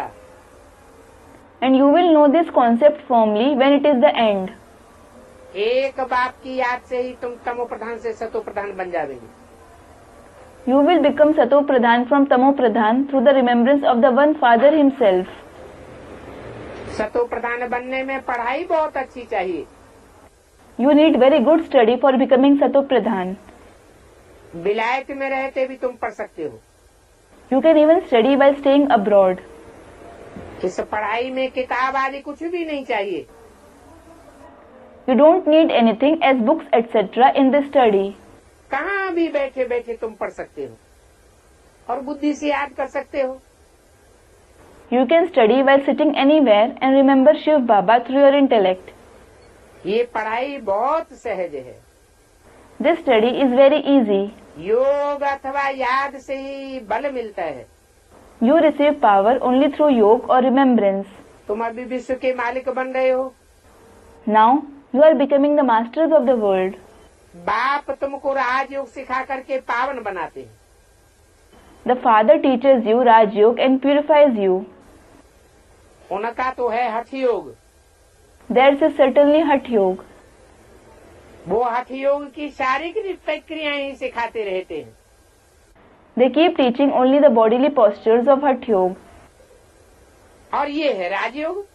Speaker 1: And you will know this concept firmly when it is the end.
Speaker 2: एक बाप की याद से ही तुम तमो प्रधान से सतो प्रधान बन जाओगे।
Speaker 1: You will become Sato Pradhan from Tamo Pradhan through the remembrance of the one Father himself.
Speaker 2: सतो प्रधान बनने में पढ़ाई बहुत अच्छी चाहिए।
Speaker 1: You need very good study for becoming Sato Pradhan.
Speaker 2: विलायत में रहते भी तुम पढ़ सकते हो।
Speaker 1: You can even study while staying abroad.
Speaker 2: इस पढ़ाई में किताब आदि कुछ भी नहीं चाहिए।
Speaker 1: You don't need anything as books etc. in this study.
Speaker 2: कहाँ भी बैठे बैठे तुम पढ़ सकते हो और बुद्धि से याद कर सकते हो।
Speaker 1: You can study while sitting anywhere and remember Shiv Baba through your intellect.
Speaker 2: ये पढ़ाई बहुत सहज है।
Speaker 1: This study is very easy.
Speaker 2: योग अथवा याद से ही बल मिलता है।
Speaker 1: You receive power only through yoga or remembrance.
Speaker 2: तुम अभी विश्व के मालिक बन रहे हो।
Speaker 1: Now you are becoming the masters of the world.
Speaker 2: बाप तुमको राजयोग सिखा करके पावन बनाते हैं।
Speaker 1: The Father teaches you Raj Yoga and purifies you.
Speaker 2: उनका तो है हठ योग।
Speaker 1: Theirs is certainly Hatha Yoga.
Speaker 2: वो हठ योग की शारीरिक प्रक्रियाएं ही सिखाते रहते हैं।
Speaker 1: They keep teaching only the bodily postures of Hatha Yoga.
Speaker 2: और ये है राजयोग।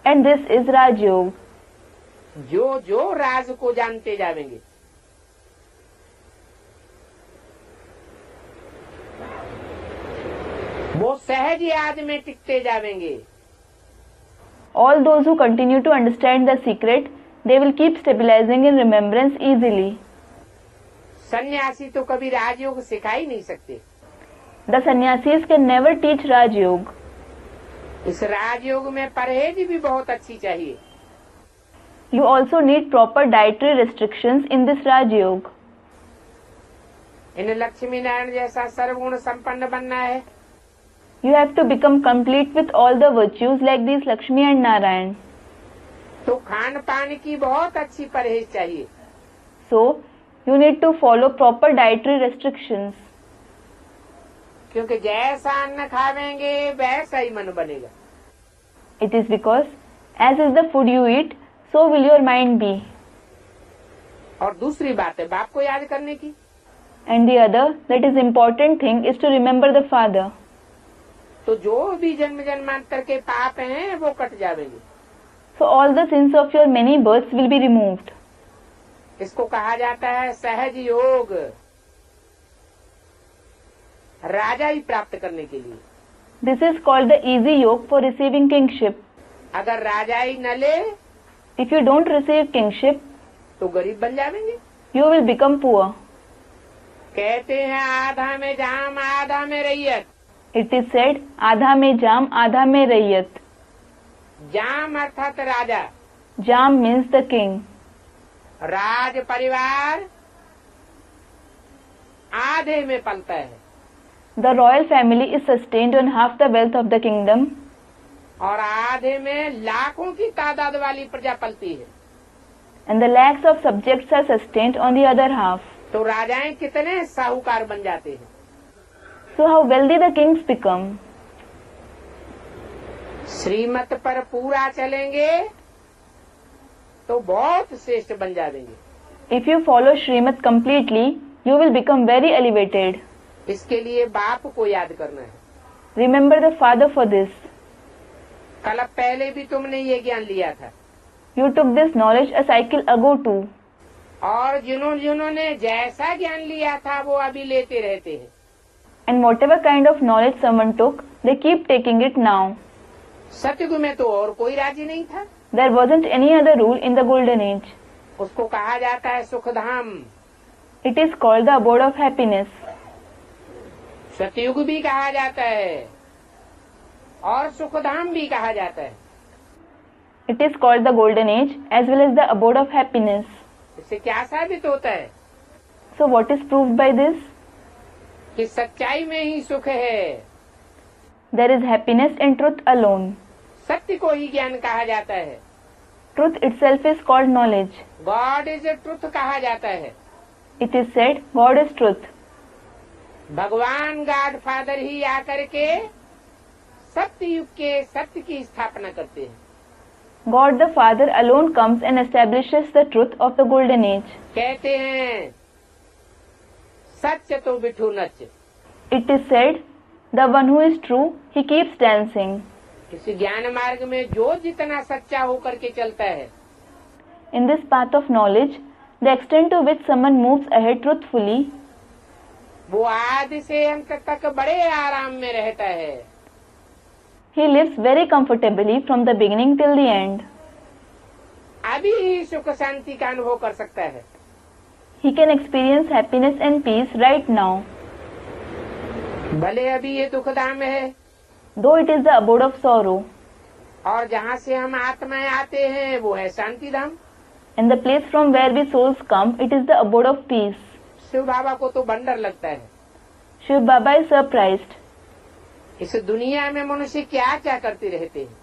Speaker 1: And this is Raj Yoga.
Speaker 2: जो जो राज को जानते जावेंगे वो सहज याद में टिकते जावेंगे।
Speaker 1: All those who continue to understand the secret, they will keep stabilizing in remembrance easily.
Speaker 2: सन्यासी तो कभी राजयोग सिखा ही नहीं सकते।
Speaker 1: The sannyasis can never teach Raj Yoga.
Speaker 2: इस राजयोग में परहेज भी बहुत अच्छी चाहिए।
Speaker 1: You also need proper dietary restrictions in this Raj Yoga.
Speaker 2: इन लक्ष्मी नारायण जैसा सर्वगुण संपन्न बनना है
Speaker 1: You have to become complete with all the virtues like these Lakshmi and Narayan.
Speaker 2: तो खान पान की बहुत अच्छी परहेज चाहिए।
Speaker 1: So, you need to follow proper dietary restrictions.
Speaker 2: क्योंकि जैसा अन्न खावेंगे वैसा ही मन बनेगा।
Speaker 1: It is because, as is the food you eat, so will your mind be.
Speaker 2: और दूसरी बात है बाप को याद करने की।
Speaker 1: And the other, that is important thing is to remember the Father.
Speaker 2: तो जो भी जन्म जन्मांतर के पाप हैं वो कट जाएंगे।
Speaker 1: So all the sins of your many births will be removed.
Speaker 2: इसको कहा जाता है सहज योग, राजा ही प्राप्त करने के लिए।
Speaker 1: This is called the easy yoke for receiving kingship.
Speaker 2: अगर राजा ही न ले
Speaker 1: If you don't receive kingship,
Speaker 2: तो गरीब बन जाएंगे।
Speaker 1: you will become poor.
Speaker 2: कहते हैं आधा में जाम आधा में रैयत।
Speaker 1: It is said, आधा में जाम आधा में रैयत.
Speaker 2: जाम अर्थात राजा,
Speaker 1: Jam means the king.
Speaker 2: राज परिवार आधे में पलता है
Speaker 1: The royal family is sustained on half the wealth of the kingdom,
Speaker 2: और आधे में लाखों की तादाद वाली प्रजा पलती है।
Speaker 1: and the lakhs of subjects are sustained on the other half.
Speaker 2: तो राजाएं कितने साहूकार बन जाते हैं।
Speaker 1: So how wealthy the kings become.
Speaker 2: श्रीमत पर पूरा चलेंगे तो बहुत श्रेष्ठ बन जाएंगे।
Speaker 1: If you follow Srimad completely, you will become very elevated.
Speaker 2: इसके लिए बाप को याद करना है।
Speaker 1: Remember the father for this.
Speaker 2: कल पहले भी तुमने ये ज्ञान लिया था।
Speaker 1: You took this knowledge a cycle ago too.
Speaker 2: और जिन्होंने जैसा ज्ञान लिया था वो अभी लेते रहते हैं।
Speaker 1: And whatever kind of knowledge someone took, they keep taking it now.
Speaker 2: सतयुग में तो और कोई राजी नहीं था।
Speaker 1: There wasn't any other rule in the golden age.
Speaker 2: उसको कहा जाता है Sukhdham.
Speaker 1: It is called the abode of happiness.
Speaker 2: सतयुग भी कहा जाता है और सुखधाम भी कहा जाता है।
Speaker 1: It is called the golden age as well as the abode of happiness.
Speaker 2: इससे क्या साबित होता है
Speaker 1: So what is proved by this?
Speaker 2: कि सच्चाई में ही सुख है।
Speaker 1: There is happiness in truth alone.
Speaker 2: सत्य को ही ज्ञान कहा जाता है।
Speaker 1: Truth itself is called knowledge.
Speaker 2: God is a truth कहा जाता है।
Speaker 1: It is said God is truth.
Speaker 2: भगवान गॉड फादर ही आकर के सत्य युग के सत्य की स्थापना करते हैं।
Speaker 1: God the Father alone comes and establishes the truth of the golden age.
Speaker 2: कहते हैं सच तो बिठू नच।
Speaker 1: It is said, the one who is true, he keeps dancing.
Speaker 2: इस ज्ञान मार्ग में जो जितना सच्चा होकर के चलता है,
Speaker 1: In this path of knowledge, the extent to which someone moves ahead truthfully,
Speaker 2: वो आदि से अंत तक बड़े आराम में रहता है।
Speaker 1: he lives very comfortably from the beginning till the end.
Speaker 2: अभी ही सुख शांति का अनुभव कर सकता है।
Speaker 1: He can experience happiness and peace right now.
Speaker 2: भले अभी ये दुखधाम है
Speaker 1: Though it is the abode of sorrow,
Speaker 2: और जहाँ से हम आत्माएं आते हैं वो है शांति धाम।
Speaker 1: and the place from where we souls come, it is the abode of peace.
Speaker 2: Shiv बाबा को तो बंडर लगता है।
Speaker 1: Shiv Baba is surprised.
Speaker 2: इस दुनिया में मनुष्य क्या क्या करते रहते हैं।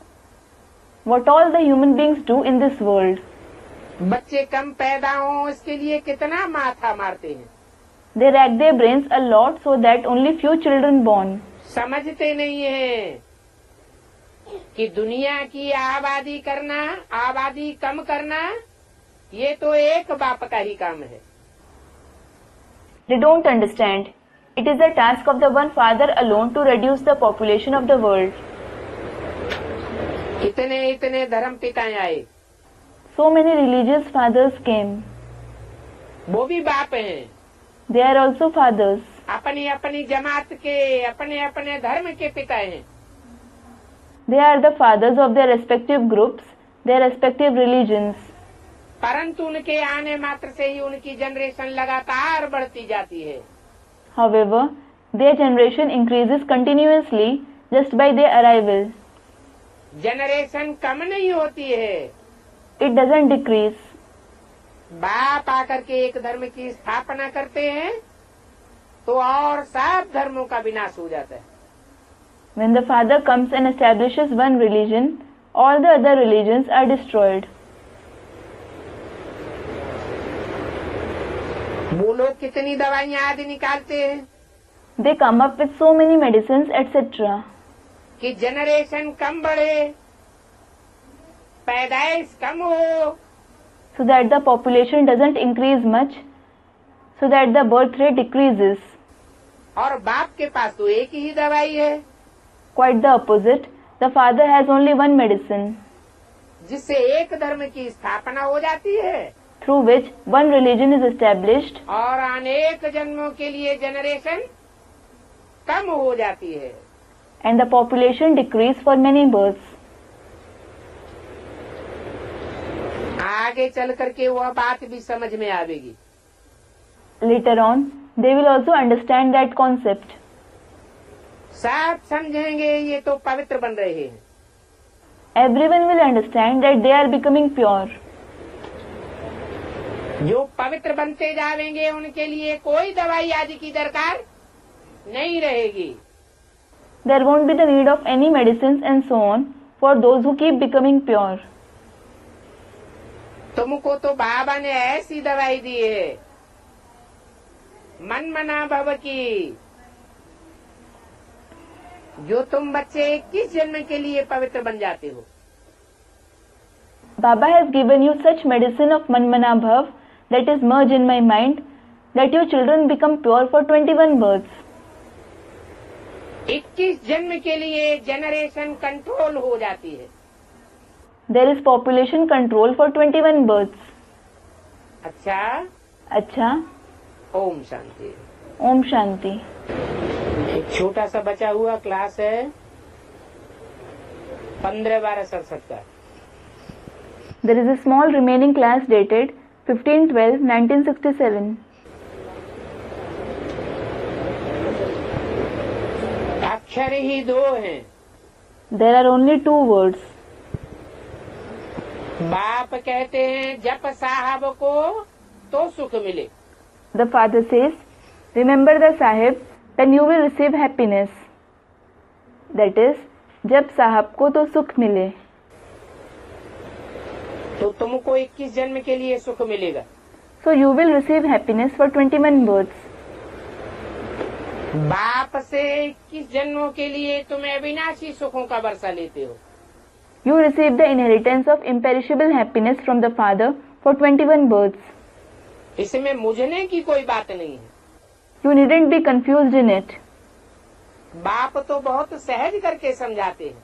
Speaker 1: What all the human beings do in this world.
Speaker 2: बच्चे कम पैदा हों इसके लिए कितना माथा मारते हैं।
Speaker 1: They rack their brains a lot so that only few children born.
Speaker 2: समझते नहीं है कि दुनिया की आबादी करना, आबादी कम करना, ये तो एक बाप का ही काम है।
Speaker 1: They don't understand. It is the task of the one father alone to reduce the population of the world.
Speaker 2: इतने इतने धर्म पिताएं आए,
Speaker 1: So many religious fathers came.
Speaker 2: वो भी बाप हैं।
Speaker 1: They are also fathers.
Speaker 2: अपनी अपनी जमात के, अपने अपने धर्म के पिता हैं।
Speaker 1: They are the fathers of their respective groups, their respective religions.
Speaker 2: परंतु उनके आने मात्र से ही उनकी जनरेशन लगातार बढ़ती जाती है।
Speaker 1: However, their generation increases continuously just by their arrival.
Speaker 2: Generation कम नहीं होती है।
Speaker 1: It doesn't decrease.
Speaker 2: बाप आकर के एक धर्म की स्थापना करते हैं तो और सब धर्मों का विनाश हो जाता है।
Speaker 1: When the father comes and establishes one religion, all the other religions are destroyed.
Speaker 2: वो लोग कितनी दवाइयां आदि निकालते हैं
Speaker 1: They come up with so many medicines, etc.
Speaker 2: कि जनरेशन कम बढ़े, पैदाइश कम हो,
Speaker 1: So that the population doesn't increase much, so that the birth rate decreases.
Speaker 2: और बाप के पास तो एक ही दवाई है
Speaker 1: Quite the opposite, the father has only one medicine,
Speaker 2: जिससे एक धर्म की स्थापना हो जाती है
Speaker 1: through which one religion is established,
Speaker 2: और अनेक जन्मों के लिए जनरेशन कम हो जाती है।
Speaker 1: and the population decrease for many births.
Speaker 2: आगे चल करके वह बात भी समझ में आवेगी।
Speaker 1: Later on, they will also understand that concept.
Speaker 2: सब समझेंगे ये तो पवित्र बन रहे हैं।
Speaker 1: Everyone will understand that they are becoming pure.
Speaker 2: जो पवित्र बनते जाएंगे उनके लिए कोई दवाई आदि की दरकार नहीं रहेगी।
Speaker 1: There won't be the need of any medicines and so on for those who keep becoming pure.
Speaker 2: तुमको तो बाबा ने ऐसी दवाई दी है, मन मना भव की, जो तुम बच्चे 21 जन्म के लिए पवित्र बन जाते हो।
Speaker 1: Baba has given you such medicine of Manmana Bhav, that is merge in my mind, that your children become pure for 21 births.
Speaker 2: 21 जन्म के लिए जनरेशन कंट्रोल हो जाती है।
Speaker 1: There is population control for 21 births. अच्छा,
Speaker 2: ओम शांति।
Speaker 1: Om Shanti.
Speaker 2: एक छोटा सा बचा हुआ क्लास है 15/12/67 का।
Speaker 1: There is a small remaining class dated 15/12/1967.
Speaker 2: अक्षर ही 2 हैं।
Speaker 1: There are only 2 words.
Speaker 2: बाप कहते हैं जप साहब को तो सुख मिले।
Speaker 1: The father says, remember the Sahib, then you will receive happiness. That is, जब साहब को तो सुख मिले।
Speaker 2: तो तुमको 21 जन्म के लिए सुख मिलेगा।
Speaker 1: So you will receive happiness for 21 births.
Speaker 2: बाप से 21 जन्मों के लिए तुम अविनाशी सुखों का वर्षा लेते हो।
Speaker 1: You receive the inheritance of imperishable happiness from the father for 21 births.
Speaker 2: इसमें मुझने की कोई बात नहीं है।
Speaker 1: You needn't be confused in it.
Speaker 2: बाप तो बहुत सहज करके समझाते हैं।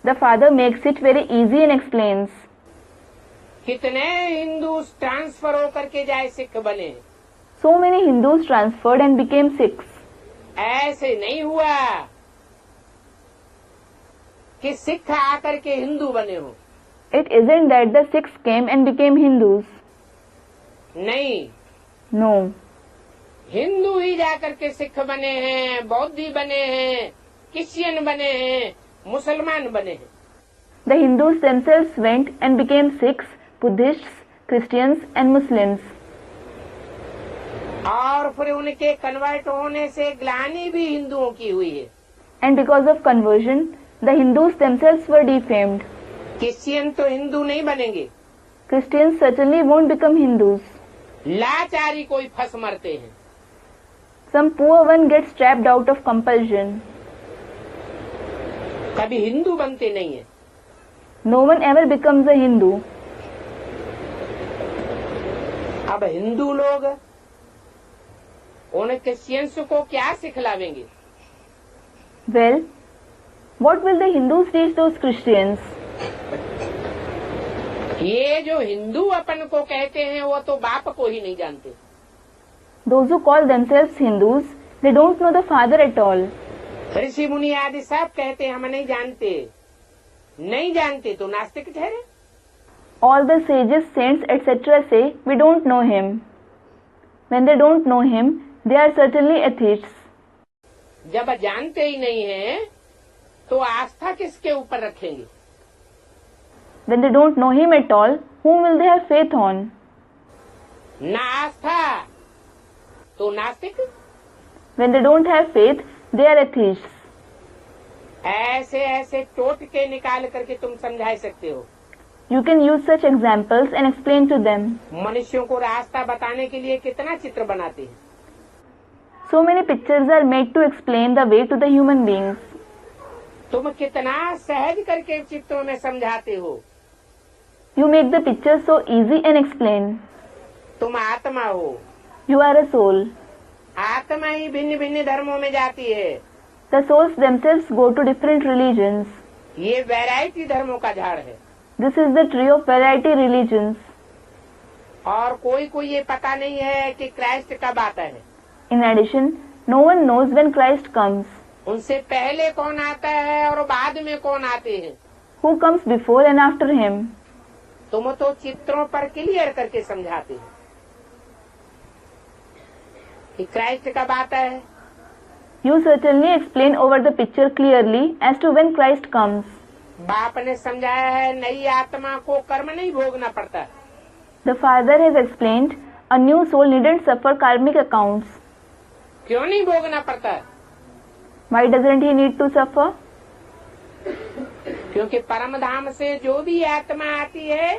Speaker 1: The father makes it very easy and explains.
Speaker 2: कितने हिंदू ट्रांसफर होकर के जाए सिख बने।
Speaker 1: So many Hindus transferred and became Sikhs.
Speaker 2: ऐसे नहीं हुआ कि सिख आकर के हिंदू बने हो।
Speaker 1: It isn't that the Sikhs came and became Hindus.
Speaker 2: नहीं,
Speaker 1: No.
Speaker 2: हिंदू ही जाकर के सिख बने हैं, बौद्धी बने हैं, क्रिश्चियन बने हैं, मुसलमान बने हैं।
Speaker 1: The Hindus themselves went and became Sikhs, Buddhists, Christians and Muslims.
Speaker 2: और फिर उनके कन्वर्ट होने से ग्लानि भी हिंदुओं की हुई है।
Speaker 1: And because of conversion, the Hindus themselves were defamed.
Speaker 2: Christian तो हिंदू नहीं बनेंगे।
Speaker 1: Christians certainly won't become Hindus.
Speaker 2: लाचारी कोई फंस मरते हैं।
Speaker 1: Some poor one gets trapped out of compulsion.
Speaker 2: कभी हिंदू बनते नहीं है।
Speaker 1: No one ever becomes a Hindu.
Speaker 2: अब हिंदू लोग उन क्रिश्चियंस को क्या सिखलावेंगे?
Speaker 1: Well, what will the Hindus teach those Christians?
Speaker 2: ये जो हिंदू अपन को कहते हैं वो तो बाप को ही नहीं जानते।
Speaker 1: Those who call themselves Hindus, they don't know the Father at all.
Speaker 2: ऋषि मुनि आदि सब कहते हैं हम नहीं जानते। नहीं जानते तो नास्तिक ठहरे।
Speaker 1: All the sages, saints, etc. say, we don't know him. When they don't know him, they are certainly atheists.
Speaker 2: जब जानते ही नहीं हैं, तो आस्था किसके ऊपर रखेंगे?
Speaker 1: When they don't know him at all, whom will they have faith on?
Speaker 2: ना आस्था तो नास्तिक।
Speaker 1: When they don't have faith, they are atheists.
Speaker 2: ऐसे ऐसे टोटके निकाल करके तुम समझा सकते हो।
Speaker 1: You can use such examples and explain to them.
Speaker 2: मनुष्यों को रास्ता बताने के लिए कितना चित्र बनाते हैं।
Speaker 1: So many pictures are made to explain the way to the human beings.
Speaker 2: तुम कितना सहज करके चित्रों में समझाते हो।
Speaker 1: You make the pictures so easy and explain.
Speaker 2: तुम आत्मा हो।
Speaker 1: You are a soul.
Speaker 2: आत्मा ही भिन्न भिन्न धर्मों में जाती है।
Speaker 1: The souls themselves go to different religions.
Speaker 2: ये वैरायटी धर्मों का झाड़ है।
Speaker 1: This is the tree of variety religions.
Speaker 2: और कोई को ये पता नहीं है कि क्राइस्ट कब आता है।
Speaker 1: In addition, no one knows when Christ comes.
Speaker 2: उनसे पहले कौन आता है और बाद में कौन आते हैं।
Speaker 1: Who comes before and after him?
Speaker 2: तुम तो चित्रों पर क्लियर करके समझाते हो कि क्राइस्ट कब आता है।
Speaker 1: You certainly explain over the picture clearly as to when Christ comes.
Speaker 2: बाप ने समझाया है नई आत्मा को कर्म नहीं भोगना पड़ता।
Speaker 1: The father has explained a new soul needn't suffer karmic accounts.
Speaker 2: क्यों नहीं भोगना पड़ता?
Speaker 1: Why doesn't he need to suffer?
Speaker 2: क्योंकि परम धाम से जो भी आत्मा आती है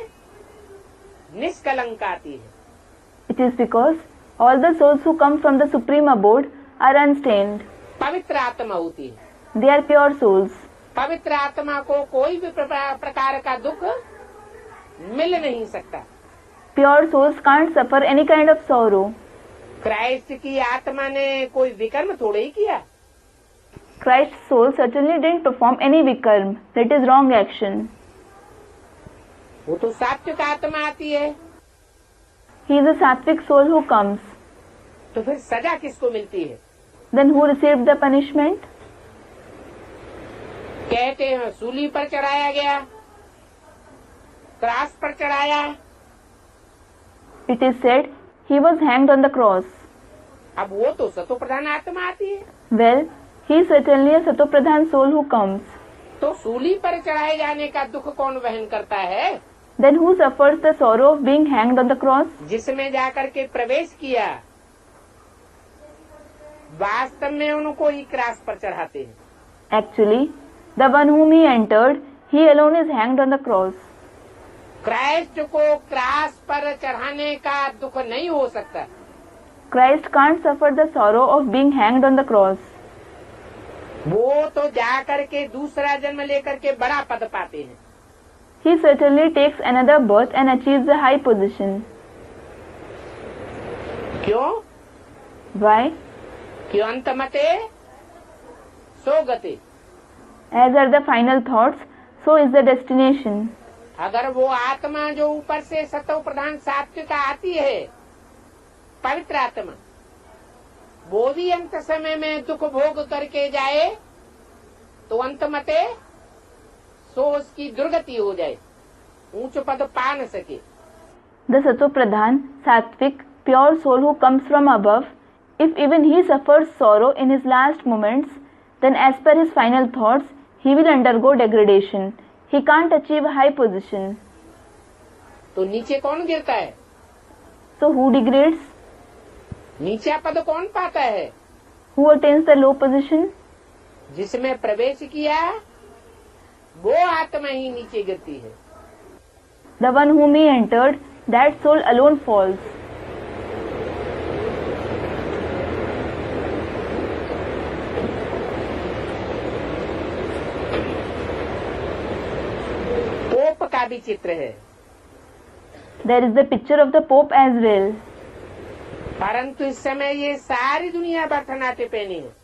Speaker 2: निष्कलंक आती है।
Speaker 1: It is because all the souls who come from the supreme abode are unstained.
Speaker 2: पवित्र आत्मा होती है।
Speaker 1: They are pure souls.
Speaker 2: पवित्र आत्मा को कोई भी प्रकार का दुख मिल नहीं सकता।
Speaker 1: Pure souls can't suffer any kind of sorrow.
Speaker 2: Christ की आत्मा ने कोई विकर्म थोड़े ही किया।
Speaker 1: Christ's soul certainly didn't perform any vikarm, that is wrong action.
Speaker 2: वो तो सात्विक आत्मा आती है।
Speaker 1: He is a sattvic soul who comes.
Speaker 2: तो फिर सजा किसको मिलती है?
Speaker 1: Then who received the punishment?
Speaker 2: कहते हैं सूली पर चढ़ाया गया, क्रॉस पर चढ़ाया।
Speaker 1: It is said he was hanged on the cross.
Speaker 2: अब वो तो सतो प्रधान आत्मा आती है।
Speaker 1: Well, he is certainly a Satopradhan soul who comes.
Speaker 2: तो सूली पर चढ़ाए जाने का दुख कौन वहन करता है?
Speaker 1: Then who suffers the sorrow of being hanged on the cross?
Speaker 2: जिसमें जाकर के प्रवेश किया, वास्तव में उनको ही क्रॉस पर चढ़ाते हैं।
Speaker 1: Actually, the one whom he entered, he alone is hanged on the cross.
Speaker 2: Christ को क्रॉस पर चढ़ाने का दुख नहीं हो सकता।
Speaker 1: Christ can't suffer the sorrow of being hanged on the cross.
Speaker 2: वो तो जाकर के दूसरा जन्म लेकर के बड़ा पद पाते हैं।
Speaker 1: He certainly takes another birth and achieves a high position.
Speaker 2: क्यों?
Speaker 1: Why?
Speaker 2: क्यों अंतमते सो गते।
Speaker 1: As are the final thoughts, so is the destination.
Speaker 2: अगर वो आत्मा जो ऊपर से सतो प्रधान सात्विक आती है, पवित्र आत्मा, वो भी अंत समय में दुख भोग करके जाए तो अंतमते सो उसकी दुर्गति हो जाए, ऊंच पद पा न सके।
Speaker 1: The Satopradhan, sattvic, pure soul who comes from above, if even he suffers sorrow in his last moments, then as per his final thoughts, he will undergo degradation. He can't achieve a high position.
Speaker 2: तो नीचे कौन गिरता है?
Speaker 1: So who degrades?
Speaker 2: नीचा पद कौन पाता है?
Speaker 1: Who attains the low position?
Speaker 2: जिसमें प्रवेश किया वो आत्मा ही नीचे गिरती है।
Speaker 1: The one whom he entered, that soul alone falls.
Speaker 2: Pope का भी चित्र है।
Speaker 1: There is the picture of the Pope as well.
Speaker 2: परंतु इस समय ये सारी दुनिया बर्थनाट्य पहनी है।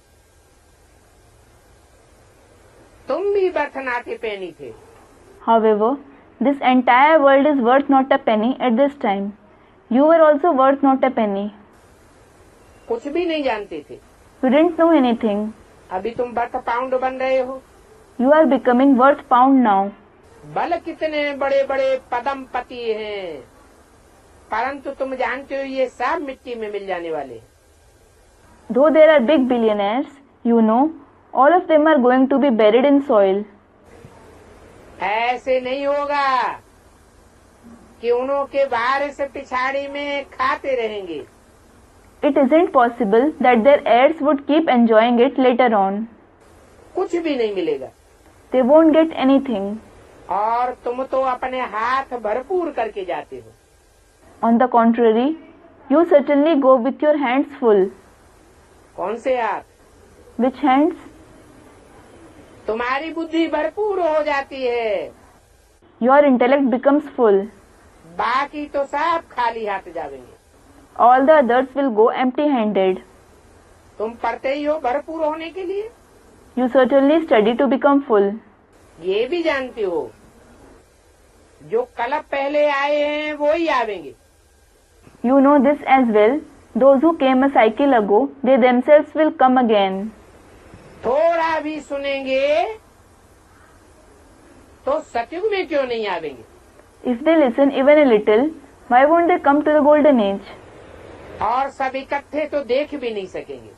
Speaker 2: तुम भी बर्थनाट्य पहनी थे।
Speaker 1: However, this entire world is worth not a penny at this time. You were also worth not a penny.
Speaker 2: कुछ भी नहीं जानते थे।
Speaker 1: You didn't know anything.
Speaker 2: अभी तुम बर्थ पाउंड बन रहे हो।
Speaker 1: You are becoming worth pound now.
Speaker 2: बल कितने बड़े बड़े पदम पति हैं, परंतु तुम जानते हो ये सब मिट्टी में मिल जाने वाले हैं।
Speaker 1: Though there are big billionaires, you know, all of them are going to be buried in soil.
Speaker 2: ऐसे नहीं होगा कि उन्हों के वारिस पिछाड़ी में खाते रहेंगे।
Speaker 1: It isn't possible that their heirs would keep enjoying it later on.
Speaker 2: कुछ भी नहीं मिलेगा।
Speaker 1: They won't get anything.
Speaker 2: और तुम तो अपने हाथ भरपूर करके जाते हो।
Speaker 1: On the contrary, you certainly go with your hands full.
Speaker 2: कौन से हाथ?
Speaker 1: Which hands?
Speaker 2: तुम्हारी बुद्धि भरपूर हो जाती है,
Speaker 1: Your intellect becomes full.
Speaker 2: बाकी तो सब खाली हाथ जाएंगे।
Speaker 1: All the others will go empty-handed.
Speaker 2: तुम पढ़ते ही हो भरपूर होने के लिए,
Speaker 1: You certainly study to become full.
Speaker 2: ये भी जानते हो जो कल पहले आए हैं वो ही आवेंगे।
Speaker 1: You know this as well. Those who came a cycle ago, they themselves will come again.
Speaker 2: थोड़ा भी सुनेंगे तो सतयुग में क्यों नहीं आवेंगे?
Speaker 1: If they listen even a little, why won't they come to the golden age?
Speaker 2: और सब इकट्ठे तो देख भी नहीं सकेंगे।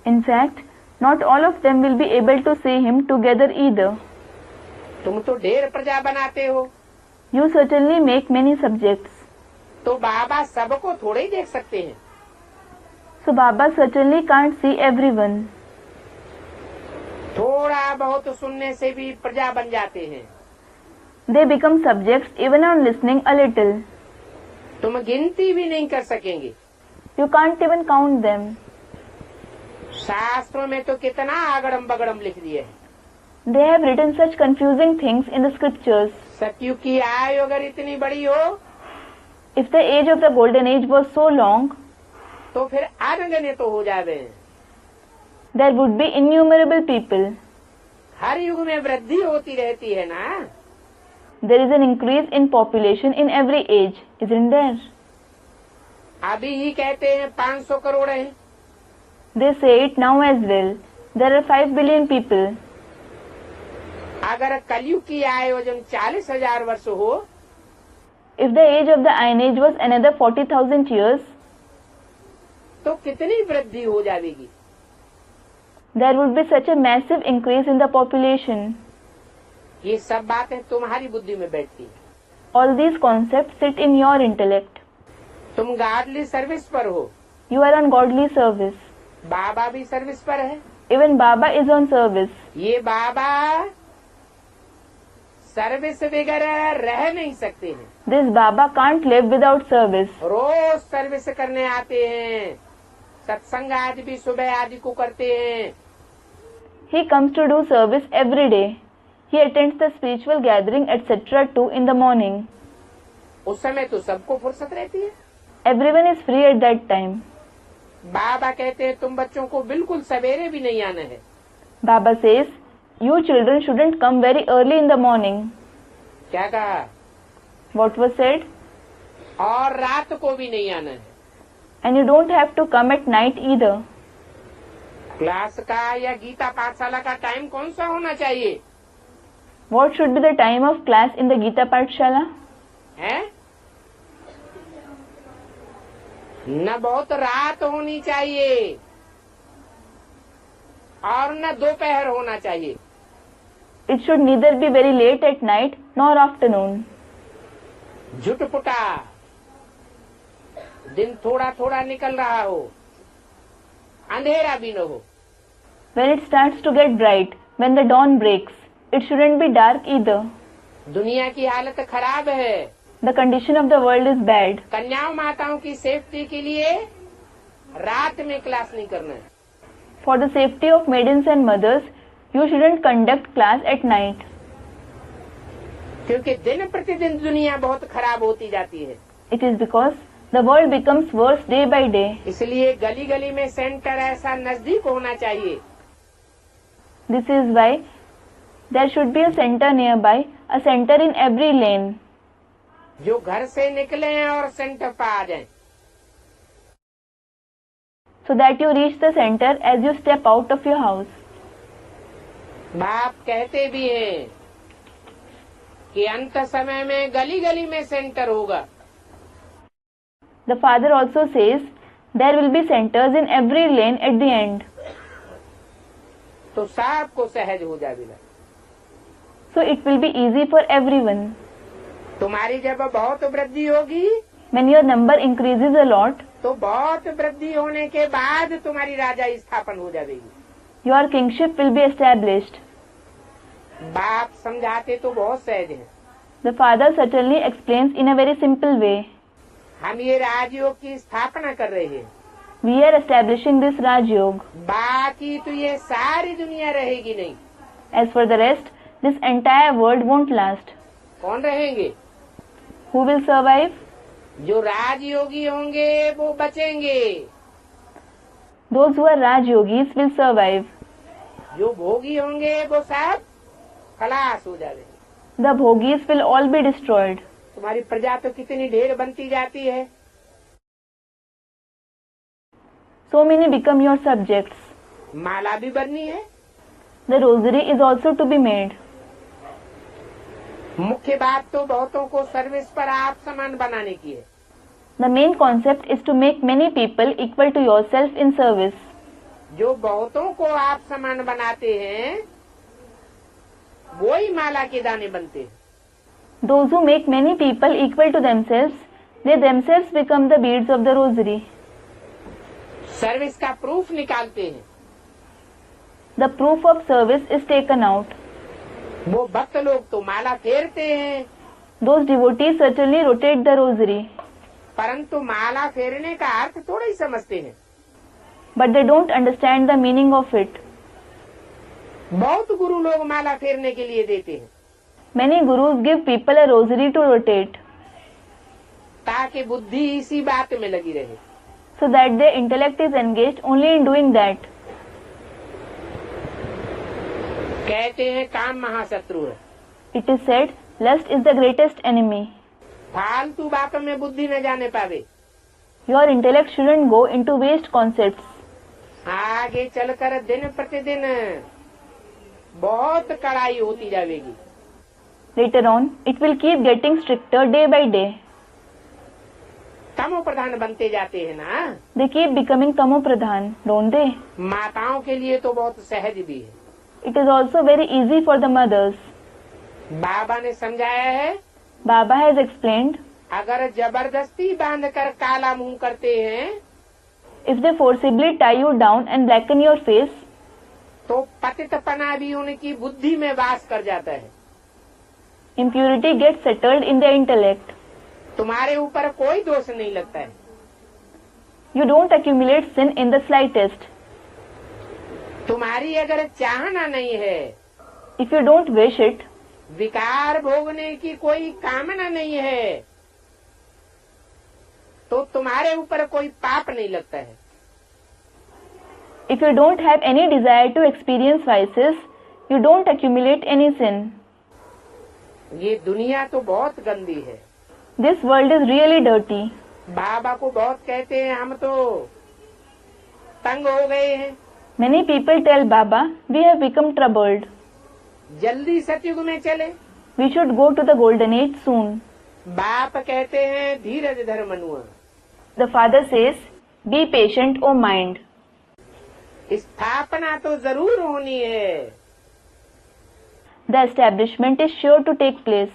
Speaker 1: In fact, not all of them will be able to see him together either.
Speaker 2: तुम तो ढेर प्रजा बनाते हो,
Speaker 1: You certainly make many subjects.
Speaker 2: तो बाबा सबको थोड़े ही देख सकते हैं।
Speaker 1: So Baba certainly can't see everyone.
Speaker 2: थोड़ा बहुत सुनने से भी प्रजा बन जाते हैं।
Speaker 1: They become subjects even on listening a little.
Speaker 2: तुम गिनती भी नहीं कर सकेंगे।
Speaker 1: You can't even count them.
Speaker 2: शास्त्रों में तो कितना आगड़म बगड़म लिख दिए है।
Speaker 1: They have written such confusing things in the scriptures.
Speaker 2: सतयुग की आयु अगर इतनी बड़ी हो
Speaker 1: If the age of the golden age was so long,
Speaker 2: तो फिर अनगिनत तो हो जावे।
Speaker 1: there would be innumerable people.
Speaker 2: हर युग में वृद्धि होती रहती है ना।
Speaker 1: There is an increase in population in every age, isn't there?
Speaker 2: अभी ही कहते हैं 500 करोड़ है।
Speaker 1: They say it now as well. There are 5 billion people.
Speaker 2: अगर कलयुग की आयोजन 40,000 वर्ष हो
Speaker 1: If the age of the Iron Age was another 40,000 years,
Speaker 2: तो कितनी वृद्धि हो जाएगी।
Speaker 1: there would be such a massive increase in the population.
Speaker 2: ये सब बातें तुम्हारी बुद्धि में बैठती है।
Speaker 1: All these concepts sit in your intellect.
Speaker 2: तुम गॉडली सर्विस पर हो।
Speaker 1: You are on godly service.
Speaker 2: बाबा भी सर्विस पर है।
Speaker 1: Even Baba is on service.
Speaker 2: ये बाबा सर्विस वगैरह रह नहीं सकते हैं।
Speaker 1: This Baba can't live without service.
Speaker 2: रोज सर्विस करने आते हैं। सत्संग आज भी सुबह आदि को करते हैं।
Speaker 1: He comes to do service every day. He attends the spiritual gathering etc. too in the morning.
Speaker 2: उस समय तो सबको फुर्सत रहती है।
Speaker 1: Everyone is free at that time.
Speaker 2: बाबा कहते हैं तुम बच्चों को बिल्कुल सवेरे भी नहीं आना है।
Speaker 1: Baba says, you children shouldn't come very early in the morning.
Speaker 2: क्या कहा?
Speaker 1: What was said?
Speaker 2: और रात को भी नहीं आना है।
Speaker 1: And you don't have to come at night either.
Speaker 2: Class का या गीता पाठशाला का टाइम कौन सा होना चाहिए?
Speaker 1: What should be the time of class in the Gita Pathshala?
Speaker 2: है? न बहुत रात होनी चाहिए और न दोपहर होना चाहिए।
Speaker 1: It should neither be very late at night nor afternoon.
Speaker 2: झुटपुटा दिन थोड़ा थोड़ा निकल रहा हो, अंधेरा भी न हो।
Speaker 1: When it starts to get bright, when the dawn breaks, it shouldn't be dark either.
Speaker 2: दुनिया की हालत खराब है।
Speaker 1: The condition of the world is bad.
Speaker 2: कन्याओं माताओं की सेफ्टी के लिए रात में क्लास नहीं करना है।
Speaker 1: For the safety of maidens and mothers, you shouldn't conduct class at night.
Speaker 2: क्योंकि दिन प्रतिदिन दुनिया बहुत खराब होती जाती है।
Speaker 1: It is because the world becomes worse day by day.
Speaker 2: इसलिए गली गली में सेंटर ऐसा नजदीक होना चाहिए।
Speaker 1: This is why there should be a center nearby, a center in every lane.
Speaker 2: जो घर से निकले और सेंटर पर आ जाएं।
Speaker 1: So that you reach the center as you step out of your house.
Speaker 2: बाप कहते भी हैं कि अंत समय में गली गली में सेंटर होगा।
Speaker 1: The father also says there will be centers in every lane at the end.
Speaker 2: तो सबको सहज हो जाएगा।
Speaker 1: So it will be easy for everyone.
Speaker 2: तुम्हारी जब बहुत वृद्धि होगी
Speaker 1: When your number increases a lot,
Speaker 2: तो बहुत वृद्धि होने के बाद तुम्हारी राजा स्थापन हो जाएगी।
Speaker 1: your kingship will be established.
Speaker 2: बाप समझाते तो बहुत सहज है।
Speaker 1: The father certainly explains in a very simple way.
Speaker 2: हम ये राजयोग की स्थापना कर रहे हैं।
Speaker 1: We are establishing this Raj Yoga.
Speaker 2: बाकी तो ये सारी दुनिया रहेगी नहीं।
Speaker 1: As for the rest, this entire world won't last.
Speaker 2: कौन रहेंगे?
Speaker 1: Who will survive?
Speaker 2: जो राजयोगी होंगे वो बचेंगे।
Speaker 1: Those who are Raj Yogis will survive.
Speaker 2: जो भोगी होंगे वो सब खलास हो जाएंगे।
Speaker 1: The Bhogis will all be destroyed.
Speaker 2: तुम्हारी प्रजा तो कितनी ढेर बनती जाती है।
Speaker 1: So many become your subjects.
Speaker 2: माला भी बननी है।
Speaker 1: The rosary is also to be made.
Speaker 2: मुख्य बात तो बहुतों को सर्विस पर आप समान बनाने की है।
Speaker 1: The main concept is to make many people equal to yourself in service.
Speaker 2: जो बहुतों को आप समान बनाते हैं वो ही माला के दाने बनते हैं।
Speaker 1: Those who make many people equal to themselves, They themselves become the beads of the rosary.
Speaker 2: Service का प्रूफ निकालते हैं,
Speaker 1: The proof of service is taken out.
Speaker 2: वो भक्त लोग तो माला फेरते हैं,
Speaker 1: Those devotees certainly rotate the rosary,
Speaker 2: परंतु माला फेरने का अर्थ थोड़ा ही समझते हैं।
Speaker 1: but they don't understand the meaning of it.
Speaker 2: बहुत गुरु लोग माला फेरने के लिए देते हैं,
Speaker 1: Many gurus give people a rosary to rotate,
Speaker 2: ताकि बुद्धि इसी बात में लगी रहे।
Speaker 1: so that their intellect is engaged only in doing that.
Speaker 2: कहते हैं काम महाशत्रु है,
Speaker 1: It is said, lust is the greatest enemy.
Speaker 2: फालतू बातों में बुद्धि न जाने पावे।
Speaker 1: Your intellect shouldn't go into waste concepts.
Speaker 2: आगे चलकर दिन प्रतिदिन बहुत कड़ाई होती जाएगी।
Speaker 1: Later on, it will keep getting stricter day by day.
Speaker 2: तमो प्रधान बनते जाते हैं ना।
Speaker 1: They keep becoming tamo pradhan, don't they?
Speaker 2: माताओं के लिए तो बहुत सहज भी है।
Speaker 1: It is also very easy for the mothers.
Speaker 2: बाबा ने समझाया है,
Speaker 1: Baba has explained,
Speaker 2: अगर जबरदस्ती बांधकर काला मुंह करते हैं
Speaker 1: if they forcibly tie you down and blacken your face,
Speaker 2: तो पतितपना भी उनकी बुद्धि में वास कर जाता है।
Speaker 1: impurity gets settled in their intellect.
Speaker 2: तुम्हारे ऊपर कोई दोष नहीं लगता है।
Speaker 1: You don't accumulate sin in the slightest.
Speaker 2: तुम्हारी अगर चाहना नहीं है,
Speaker 1: If you don't wish it,
Speaker 2: विकार भोगने की कोई कामना नहीं है, तो तुम्हारे ऊपर कोई पाप नहीं लगता है।
Speaker 1: if you don't have any desire to experience vices, you don't accumulate any sin.
Speaker 2: ये दुनिया तो बहुत गंदी है।
Speaker 1: This world is really dirty.
Speaker 2: बाबा को बहुत कहते हैं हम तो तंग हो गए हैं,
Speaker 1: Many people tell Baba, we have become troubled.
Speaker 2: जल्दी सतयुग में चले।
Speaker 1: We should go to the golden age soon.
Speaker 2: बाप कहते हैं धीरज धर मनुआ।
Speaker 1: The father says, be patient, O mind.
Speaker 2: स्थापना तो जरूर होनी है,
Speaker 1: The establishment is sure to take place.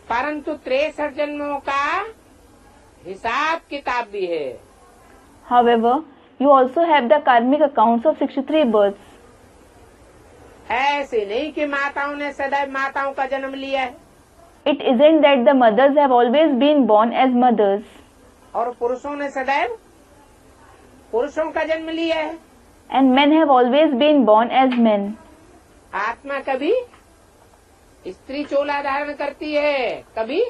Speaker 2: परंतु 63 जन्मों का हिसाब किताब भी है।
Speaker 1: However, you also have the karmic accounts of 63 births.
Speaker 2: ऐसे नहीं कि माताओं ने सदैव माताओं का जन्म लिया है
Speaker 1: It isn't that the mothers have always been born as mothers,
Speaker 2: और पुरुषों ने सदैव पुरुषों का जन्म लिया है।
Speaker 1: and men have always been born as men.
Speaker 2: आत्मा कभी स्त्री चोला धारण करती है, कभी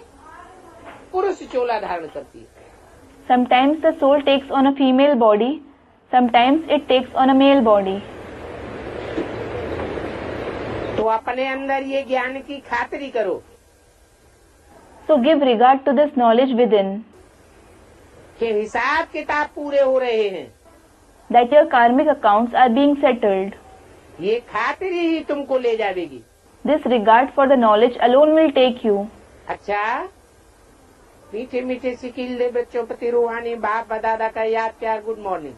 Speaker 2: पुरुष चोला धारण करती है।
Speaker 1: Sometimes the soul takes on a female body, sometimes it takes on a male body.
Speaker 2: तो अपने अंदर ये ज्ञान की खातिरी करो
Speaker 1: So give regard to this knowledge within,
Speaker 2: कि हिसाब किताब पूरे हो रहे हैं।
Speaker 1: that your karmic accounts are being settled.
Speaker 2: ये खातिरी ही तुमको ले जाएगी।
Speaker 1: This regard for the knowledge alone will take you.
Speaker 2: अच्छा, मीठे मीठे सिकिल दे बच्चों प्रति रूहानी बाप दादा का याद प्यार good morning.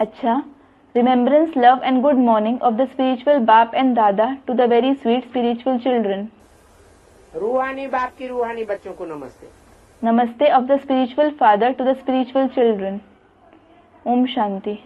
Speaker 1: Acha, remembrance, love and good morning of the spiritual Bap and Dada to the very sweet spiritual children.
Speaker 2: रूहानी बाप की रूहानी बच्चों को नमस्ते।
Speaker 1: Namaste of the spiritual father to the spiritual children. Om Shanti.